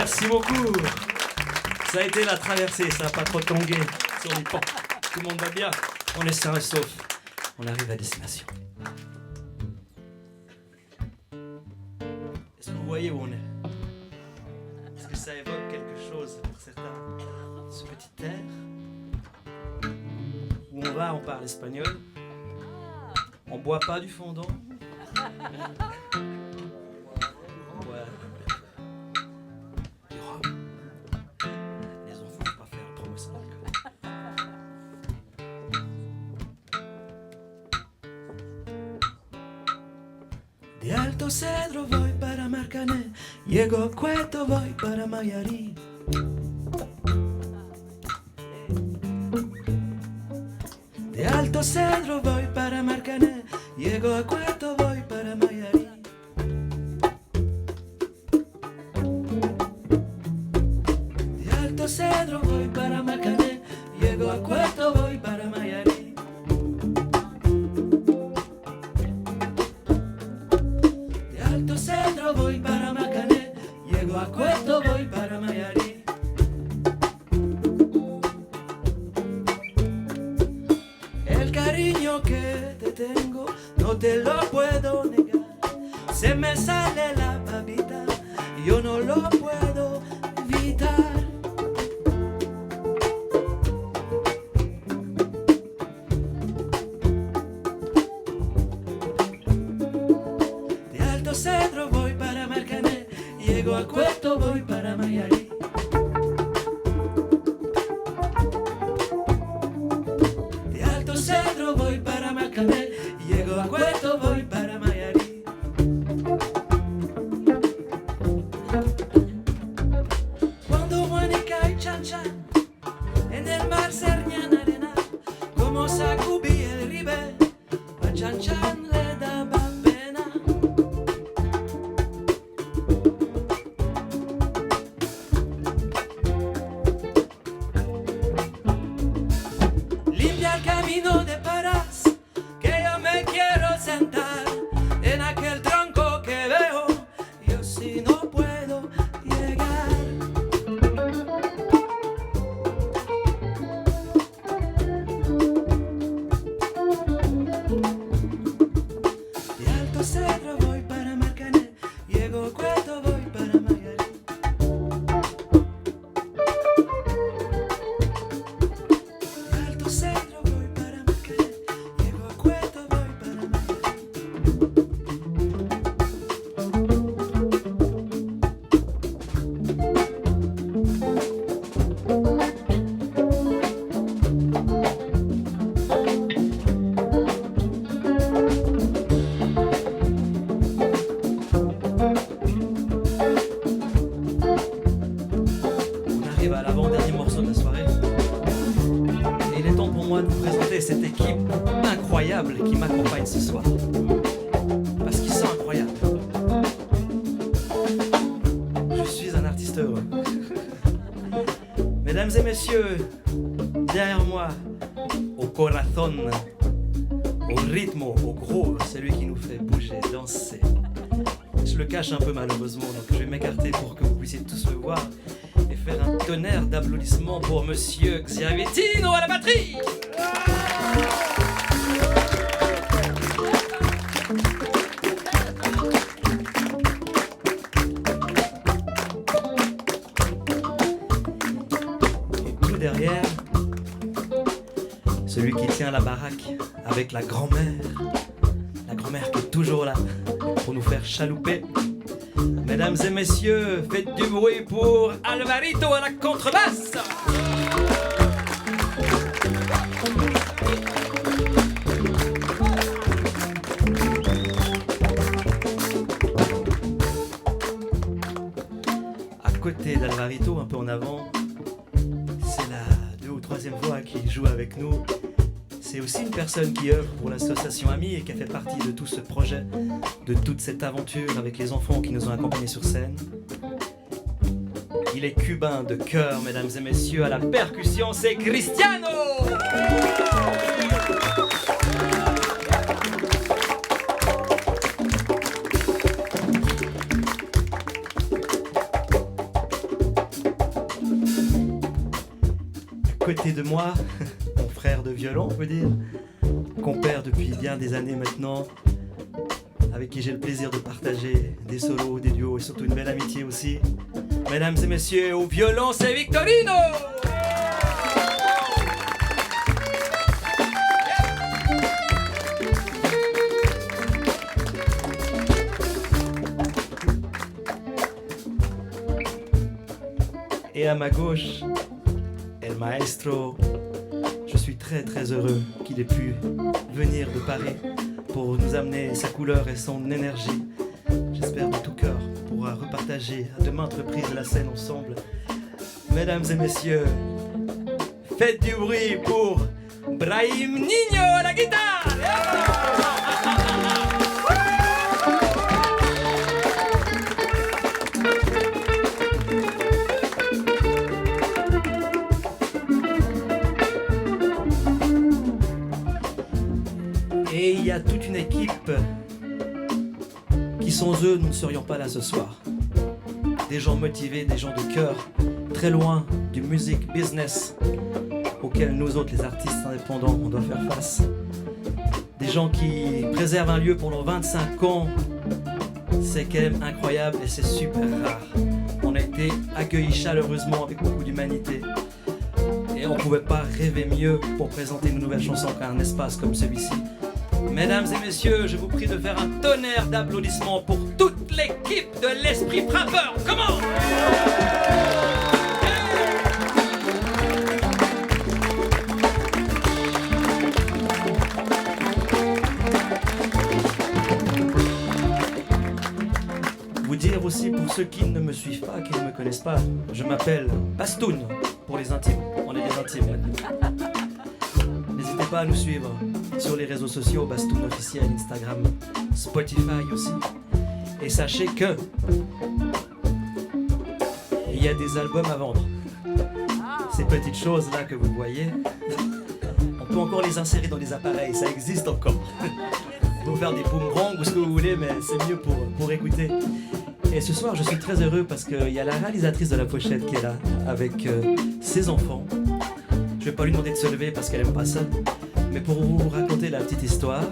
Merci beaucoup. Ça a été la traversée, ça n'a pas trop tangué sur les pans. Tout le monde va bien. On est sain et sauf. On arrive à destination. Est-ce que vous voyez où on est? Est-ce que ça évoque quelque chose pour certains? Ce petit air où on va, on parle espagnol. On boit pas du fondant. On boit du rhum. Les enfants ne vont pas faire promotion d'alcool. De Alto Cedro voy para Marcané, llego a Cueto voy para Mayarí. De Alto Cedro voy para Marcané, llego a Cueto voy para Mayarí. De Alto Cedro voy para Marcané, llego a Cueto voy para Mayarí. De Alto Cedro voy para Marcané, llego a Cueto voy para Mayarí. El cariño que te tengo no te lo puedo negar. Se me sale la babita, yo no lo puedo evitar. De Alto Cedro voy para Marcané, llego a Cueto voy para Mayarí. De Alto Cedro voy para Marcané, llego a Cueto voy para Mayarí. Cuando Juanica y Chan Chan en el mar cernían arena, como Sacubi el Ribe, a Chan Chan le daba pena. Limpia el camino de Parás, que yo me quiero sentar en aquel tronco que veo, yo si no puedo llegar. De Alto Cedro voy para Marcané, llego a Cueto voy para Mayarí. De Alto Cedro voy para Marcané, llego a Cueto voy para Mayarí. On arrive à l'avant-dernier morceau de la soirée. Et il est temps pour moi de vous présenter cette équipe incroyable qui m'accompagne ce soir. Parce qu'ils sont incroyables. Je suis un artiste heureux. Mesdames et messieurs, derrière moi, au corazón, au rythme, au gros, celui qui nous fait bouger, danser. Je le cache un peu malheureusement, donc je vais m'écarter pour que vous puissiez tous le voir et faire un tonnerre d'applaudissements pour Monsieur Xiavetino à la batterie. Et tout derrière, celui qui tient la baraque avec la grand-mère qui est toujours là pour nous faire chalouper. Mesdames et messieurs, faites du bruit pour Alvarito à la contrebasse. À côté d'Alvarito, un peu en avant, c'est la 2e ou 3e fois qu'il joue avec nous. C'est aussi une personne qui œuvre pour l'association Amis et qui a fait partie de tout ce projet, de toute cette aventure avec les enfants qui nous ont accompagnés sur scène. Il est cubain de cœur, mesdames et messieurs, à la percussion, c'est Cristiano! côté de moi, mon frère de violon, on peut dire, compère depuis bien des années maintenant, avec qui j'ai le plaisir de partager des solos, des duos et surtout une belle amitié aussi. Mesdames et messieurs, au violon, c'est Victorino! Et à ma gauche, El Maestro. Je suis très très heureux qu'il ait pu venir de Paris pour nous amener sa couleur et son énergie. J'espère de tout cœur qu'on pourra repartager à de maintes reprises la scène ensemble. Mesdames et messieurs, faites du bruit pour Brahim Niño à la guitare! Et il y a toute une équipe qui sans eux, nous ne serions pas là ce soir. Des gens motivés, des gens de cœur, très loin du music business auquel nous autres, les artistes indépendants, on doit faire face. Des gens qui préservent un lieu pendant 25 ans, c'est quand même incroyable et c'est super rare. On a été accueillis chaleureusement avec beaucoup d'humanité. Et on ne pouvait pas rêver mieux pour présenter une nouvelle chanson qu'un espace comme celui-ci. Mesdames et messieurs, je vous prie de faire un tonnerre d'applaudissements pour toute l'équipe de l'Esprit Frappeur. Comment? Vous dire aussi pour ceux qui ne me suivent pas, qui ne me connaissent pas, je m'appelle Bastoun pour les intimes. On est des intimes maintenant. N'hésitez pas à nous suivre sur les réseaux sociaux, Bastoun officiel, Instagram, Spotify aussi. Et sachez que il y a des albums à vendre. Ces petites choses là que vous voyez, on peut encore les insérer dans des appareils, ça existe encore. Vous pouvez faire des boomerangs ou ce que vous voulez, mais c'est mieux pour écouter. Et ce soir, je suis très heureux parce qu'il y a la réalisatrice de la pochette qui est là avec ses enfants. Je vais pas lui demander de se lever parce qu'elle aime pas ça. Mais pour vous raconter la petite histoire,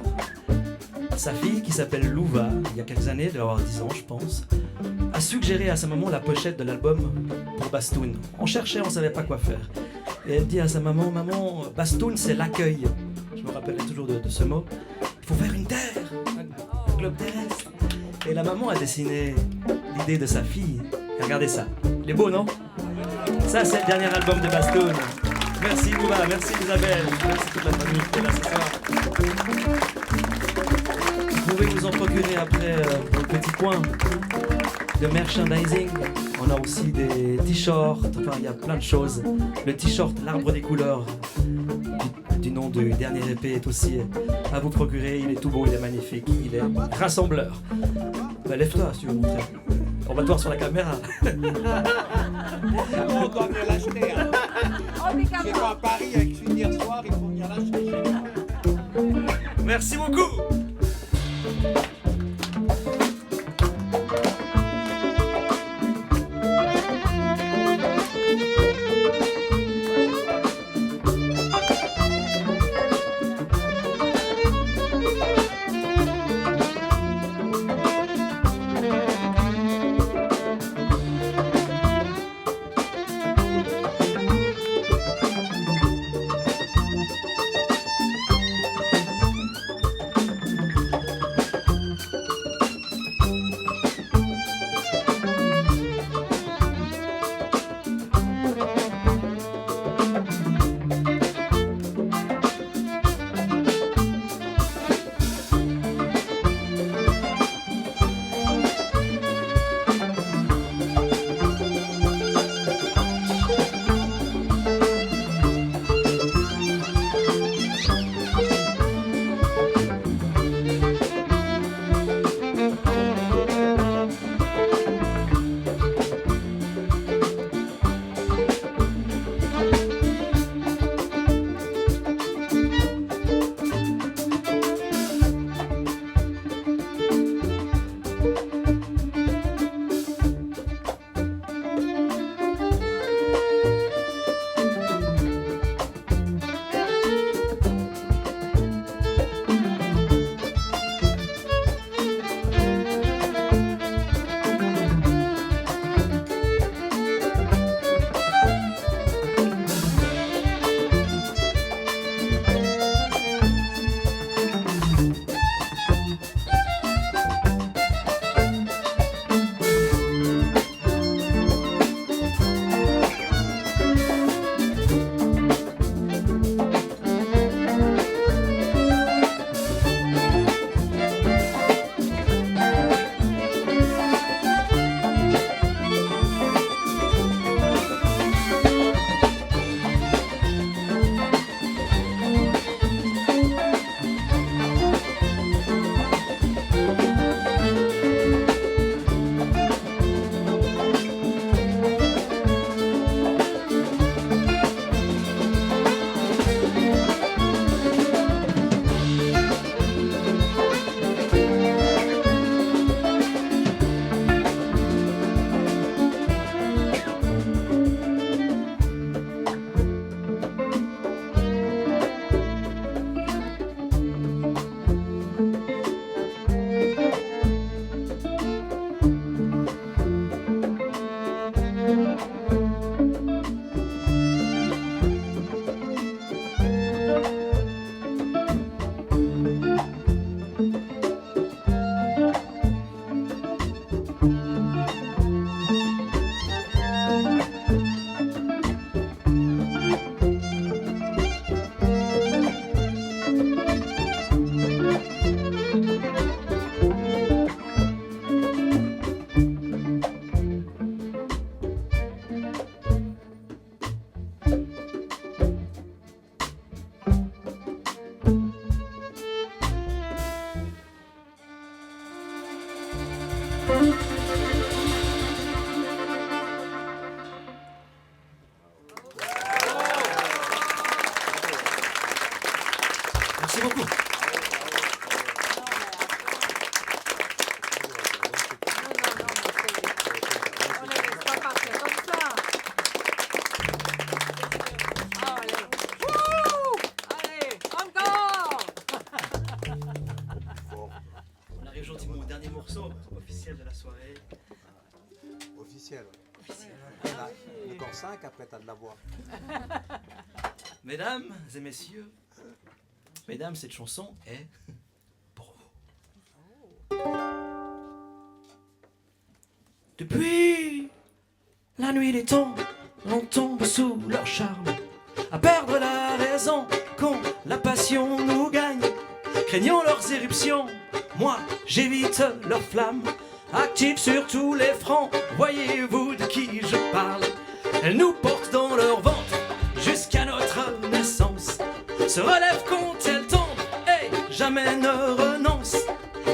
sa fille qui s'appelle Louva, il y a quelques années, elle doit avoir 10 ans je pense, a suggéré à sa maman la pochette de l'album pour Bastoun. On cherchait, on savait pas quoi faire. Et elle dit à sa maman, maman, Bastoun c'est l'accueil. Je me rappellerai toujours de ce mot. Il faut faire une terre, un globe terrestre. Et la maman a dessiné l'idée de sa fille. Et regardez ça, il est beau non? Ça c'est le dernier album de Bastoun. Merci Louva, merci Isabelle, merci toute la famille qui est là ce soir. Vous pouvez vous en procurer après dans le petit coin de merchandising. On a aussi des t-shirts, enfin il y a plein de choses. Le t-shirt L'Arbre des couleurs du nom du dernier EP est aussi à vous procurer. Il est tout beau, il est magnifique, il est rassembleur. Bah, lève-toi si tu veux montrer. On va te voir sur la caméra. On doit venir l'acheter. Hein. J'ai pas à Paris avec celui d'hier soir, il faut venir l'acheter chez moi. Merci beaucoup. officiel de la soirée. Officiel. Le corps 5, après t'as de la voix. Mesdames et messieurs, mesdames, cette chanson est pour vous. Depuis la nuit des temps, on tombe sous leur charme, à perdre la raison quand la passion nous gagne. Craignant leurs éruptions, moi j'évite leurs flammes. Actives sur tous les fronts, voyez-vous de qui je parle? Elles nous portent dans leur ventre jusqu'à notre naissance, se relèvent quand elles tombent et jamais ne renoncent.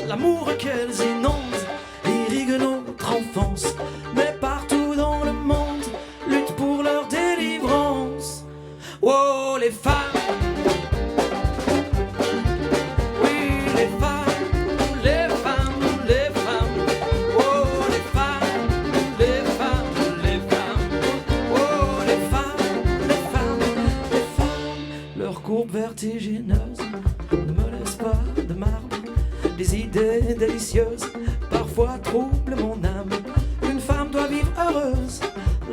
L'amour qu'elles inondent irrigue notre enfance, mais partout dans le monde luttent pour leur délivrance. Oh les femmes, vertigineuse, ne me laisse pas de marbre. Des idées délicieuses parfois troublent mon âme. Une femme doit vivre heureuse,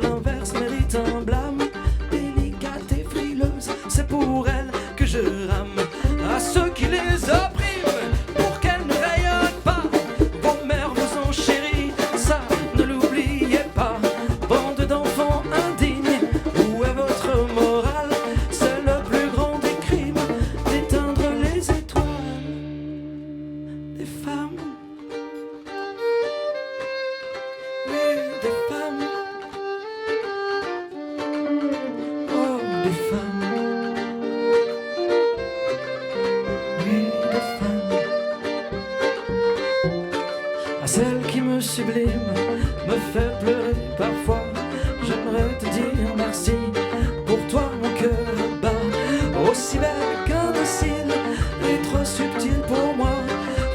l'inverse mérite un blâme. Délicate et frileuse, c'est pour elle que je rame. À ceux qui les oppriment, pour qu'elles ne rayonnent pas, vos mères vous ont chéri, ça ne l'oubliez pas. Bande d'enfants indignes, où est votre morale? C'est le plus grand des crimes, d'éteindre les étoiles des femmes. Oui, des femmes. Oh, des femmes. Oui, des femmes. À celle qui me sublime, me fait pleurer parfois, j'aimerais te dire merci. Pour toi mon cœur bat, aussi belle qu'indocile et trop subtil pour moi.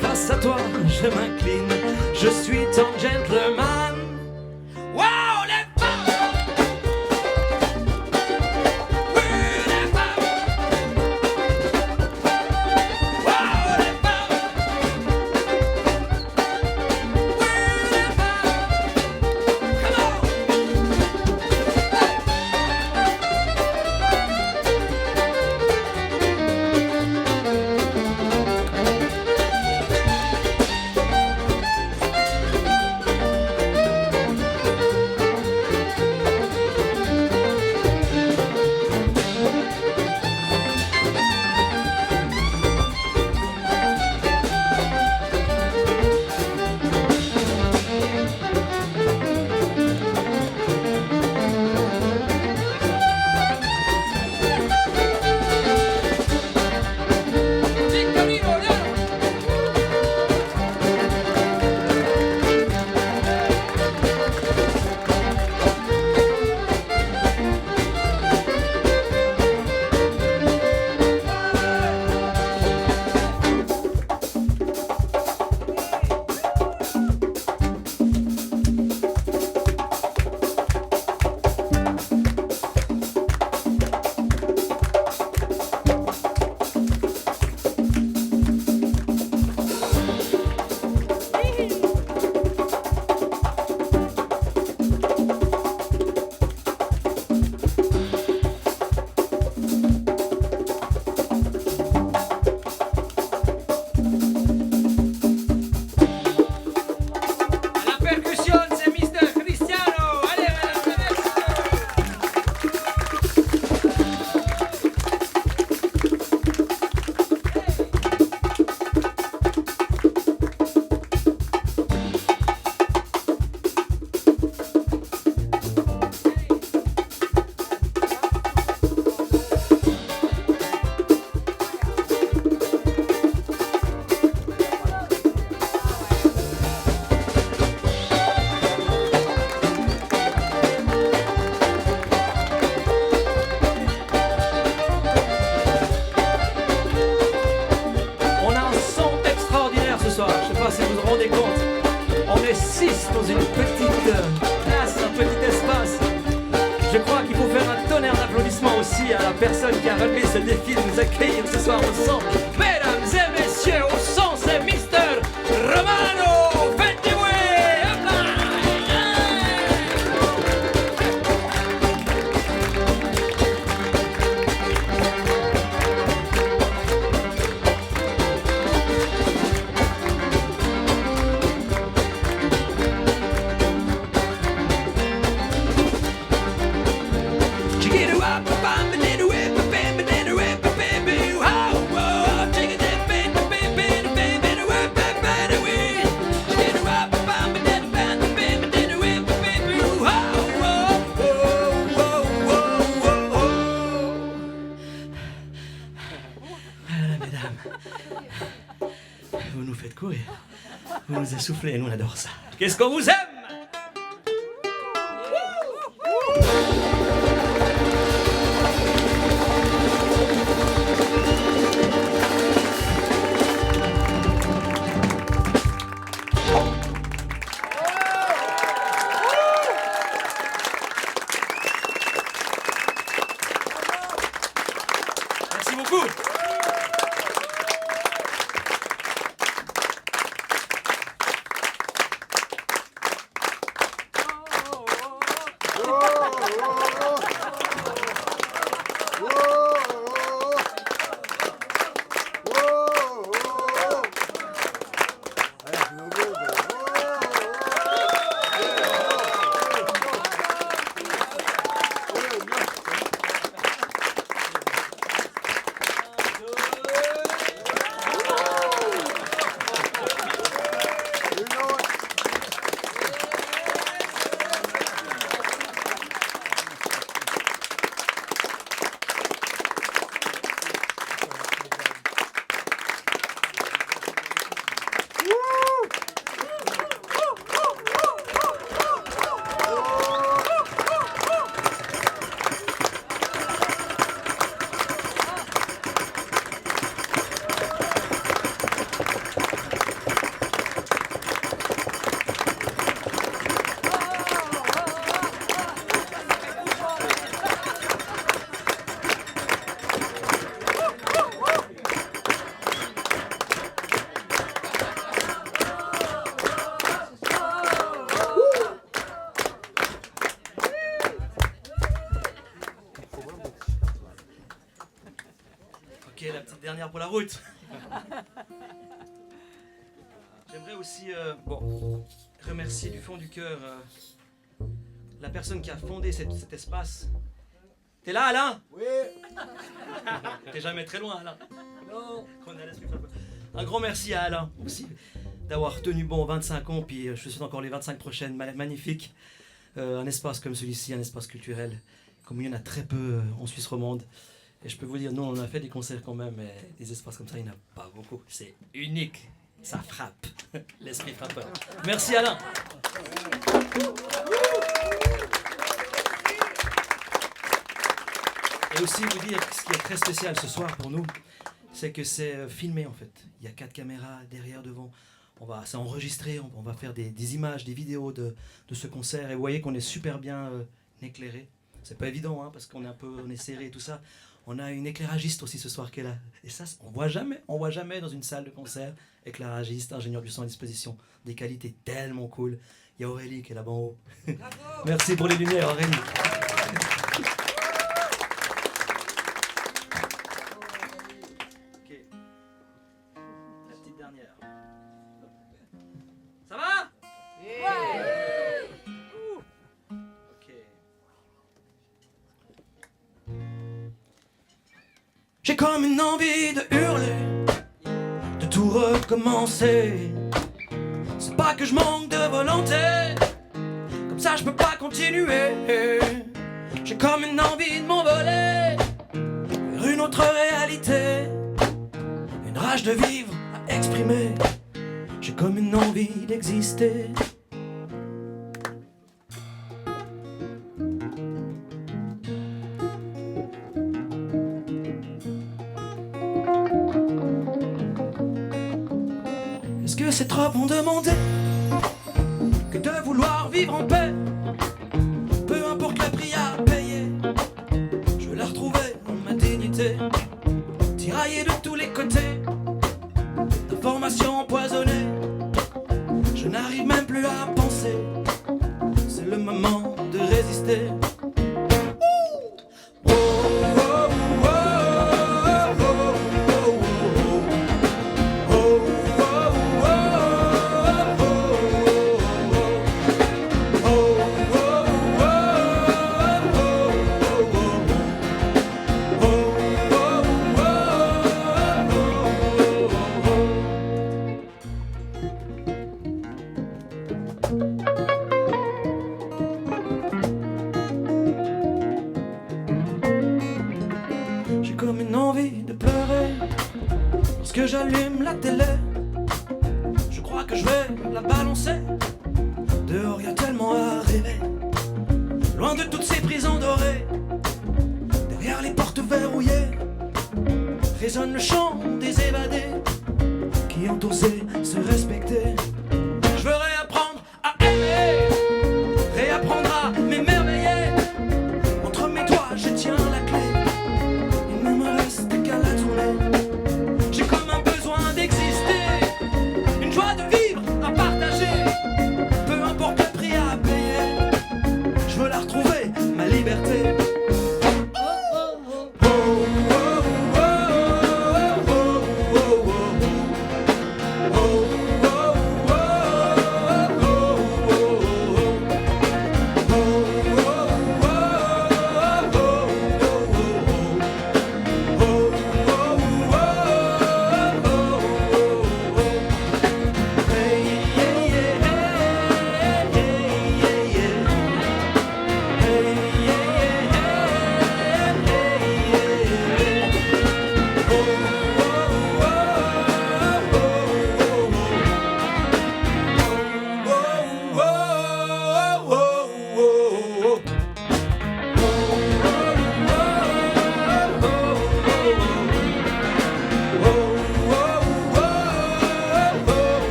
Face à toi je m'incline, je suis ton gentleman. Wow, les femmes! Oui, les femmes! Wow, les femmes! Oui, les femmes! Come on! est 6 dans une petite place, un petit espace. Je crois qu'il faut faire un tonnerre d'applaudissements aussi à la personne qui a relevé ce défi de nous accueillir ce soir au centre. Mesdames et messieurs, au son, c'est Mr. Romano. Faites du bruit! vous essoufflez, nous on adore ça. Qu'est-ce qu'on vous aime! Merci beaucoup! Ok, la petite dernière pour la route. J'aimerais aussi remercier du fond du cœur la personne qui a fondé cet espace. T'es là, Alain? Oui. T'es jamais très loin, Alain. Non. Un grand merci à Alain aussi d'avoir tenu bon 25 ans, puis je souhaite encore les 25 prochaines. Magnifique. Un espace comme celui-ci, un espace culturel, comme il y en a très peu en Suisse romande. Et je peux vous dire, nous on a fait des concerts quand même, mais des espaces comme ça, il n'y en a pas beaucoup. C'est unique, ça frappe, l'esprit frappeur. Merci Alain. Et aussi vous dire, ce qui est très spécial ce soir pour nous, c'est que c'est filmé en fait. Il y a 4 caméras derrière, devant. C'est enregistré, on va faire des images, des vidéos de ce concert. Et vous voyez qu'on est super bien éclairé. C'est pas évident, hein, parce qu'on est serré et tout ça. On a une éclairagiste aussi ce soir qui est là. Et ça, on voit jamais dans une salle de concert. Éclairagiste, ingénieur du son à disposition. Des qualités tellement cool. Il y a Aurélie qui est là-bas en haut. Merci pour les lumières, Aurélie. Ok. La petite dernière. Ça va? Ouais. Ok. J'ai comme une envie de hurler, de tout recommencer. C'est pas que je manque de volonté, comme ça je peux pas continuer. J'ai comme une envie de m'envoler vers une autre réalité, une rage de vivre à exprimer. J'ai comme une envie d'exister. Est-ce que c'est trop bon demander que de vouloir vivre en paix? Peu importe le prix à payer, je veux la retrouver dans ma dignité. Tiraillée de tous les côtés, d'informations empoisonnées, je n'arrive même plus à penser. C'est le moment de résister. J'ai comme une envie de pleurer lorsque j'allume la télé. Je crois que je vais la balancer. Dehors y a tellement à rêver, loin de toutes ces prisons dorées. Derrière les portes verrouillées résonne le chant des évadés qui ont osé se respecter. Je veux réapprendre à aimer, réapprendre à m'émerveiller. Entre mes doigts je tiens la clé, il ne me reste qu'à la tourner. J'ai comme un besoin d'exister, une joie de vivre à partager. Peu importe le prix à payer, je veux la retrouver, ma liberté.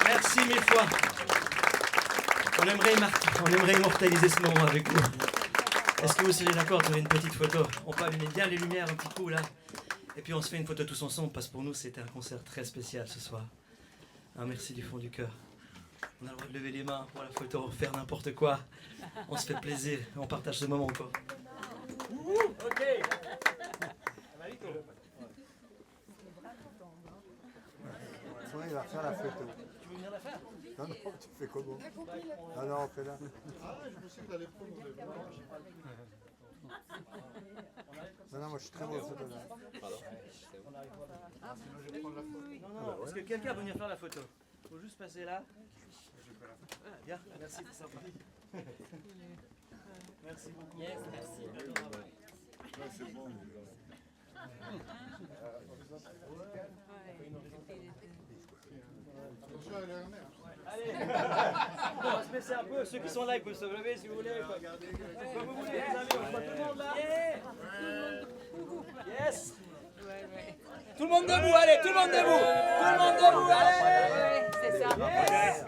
Merci mille fois. On aimerait immortaliser ce moment avec vous. Est-ce que vous serez d'accord pour une petite photo? On peut allumer bien les lumières un petit coup là. Et puis on se fait une photo tous ensemble parce que pour nous c'était un concert très spécial ce soir. Un merci du fond du cœur. On a le droit de lever les mains pour la photo, faire n'importe quoi. On se fait plaisir, on partage ce moment quoi. Ok. Il va faire la photo. Tu veux venir la faire? Non, non, tu fais comment? Ah non, fais-la. Ah, je me suis dit que t'allais prendre les blancs. Non, non, moi je suis très bon photo là. Pardon? Sinon je vais prendre la photo. Non, non, est-ce que quelqu'un peut venir faire la photo? Faut juste passer là. Ah, bien, merci, c'est sympa. Merci beaucoup. Yes, merci. Ouais, c'est bon. Attention à l'heure. Allez, on va se baisser un peu. Ceux qui sont là, ils peuvent se lever si vous voulez. Comme vous voulez, les amis, on voit tout le monde là. Yes. Tout le monde debout, allez, tout le monde debout. Tout le monde debout, allez. C'est ça. Yes.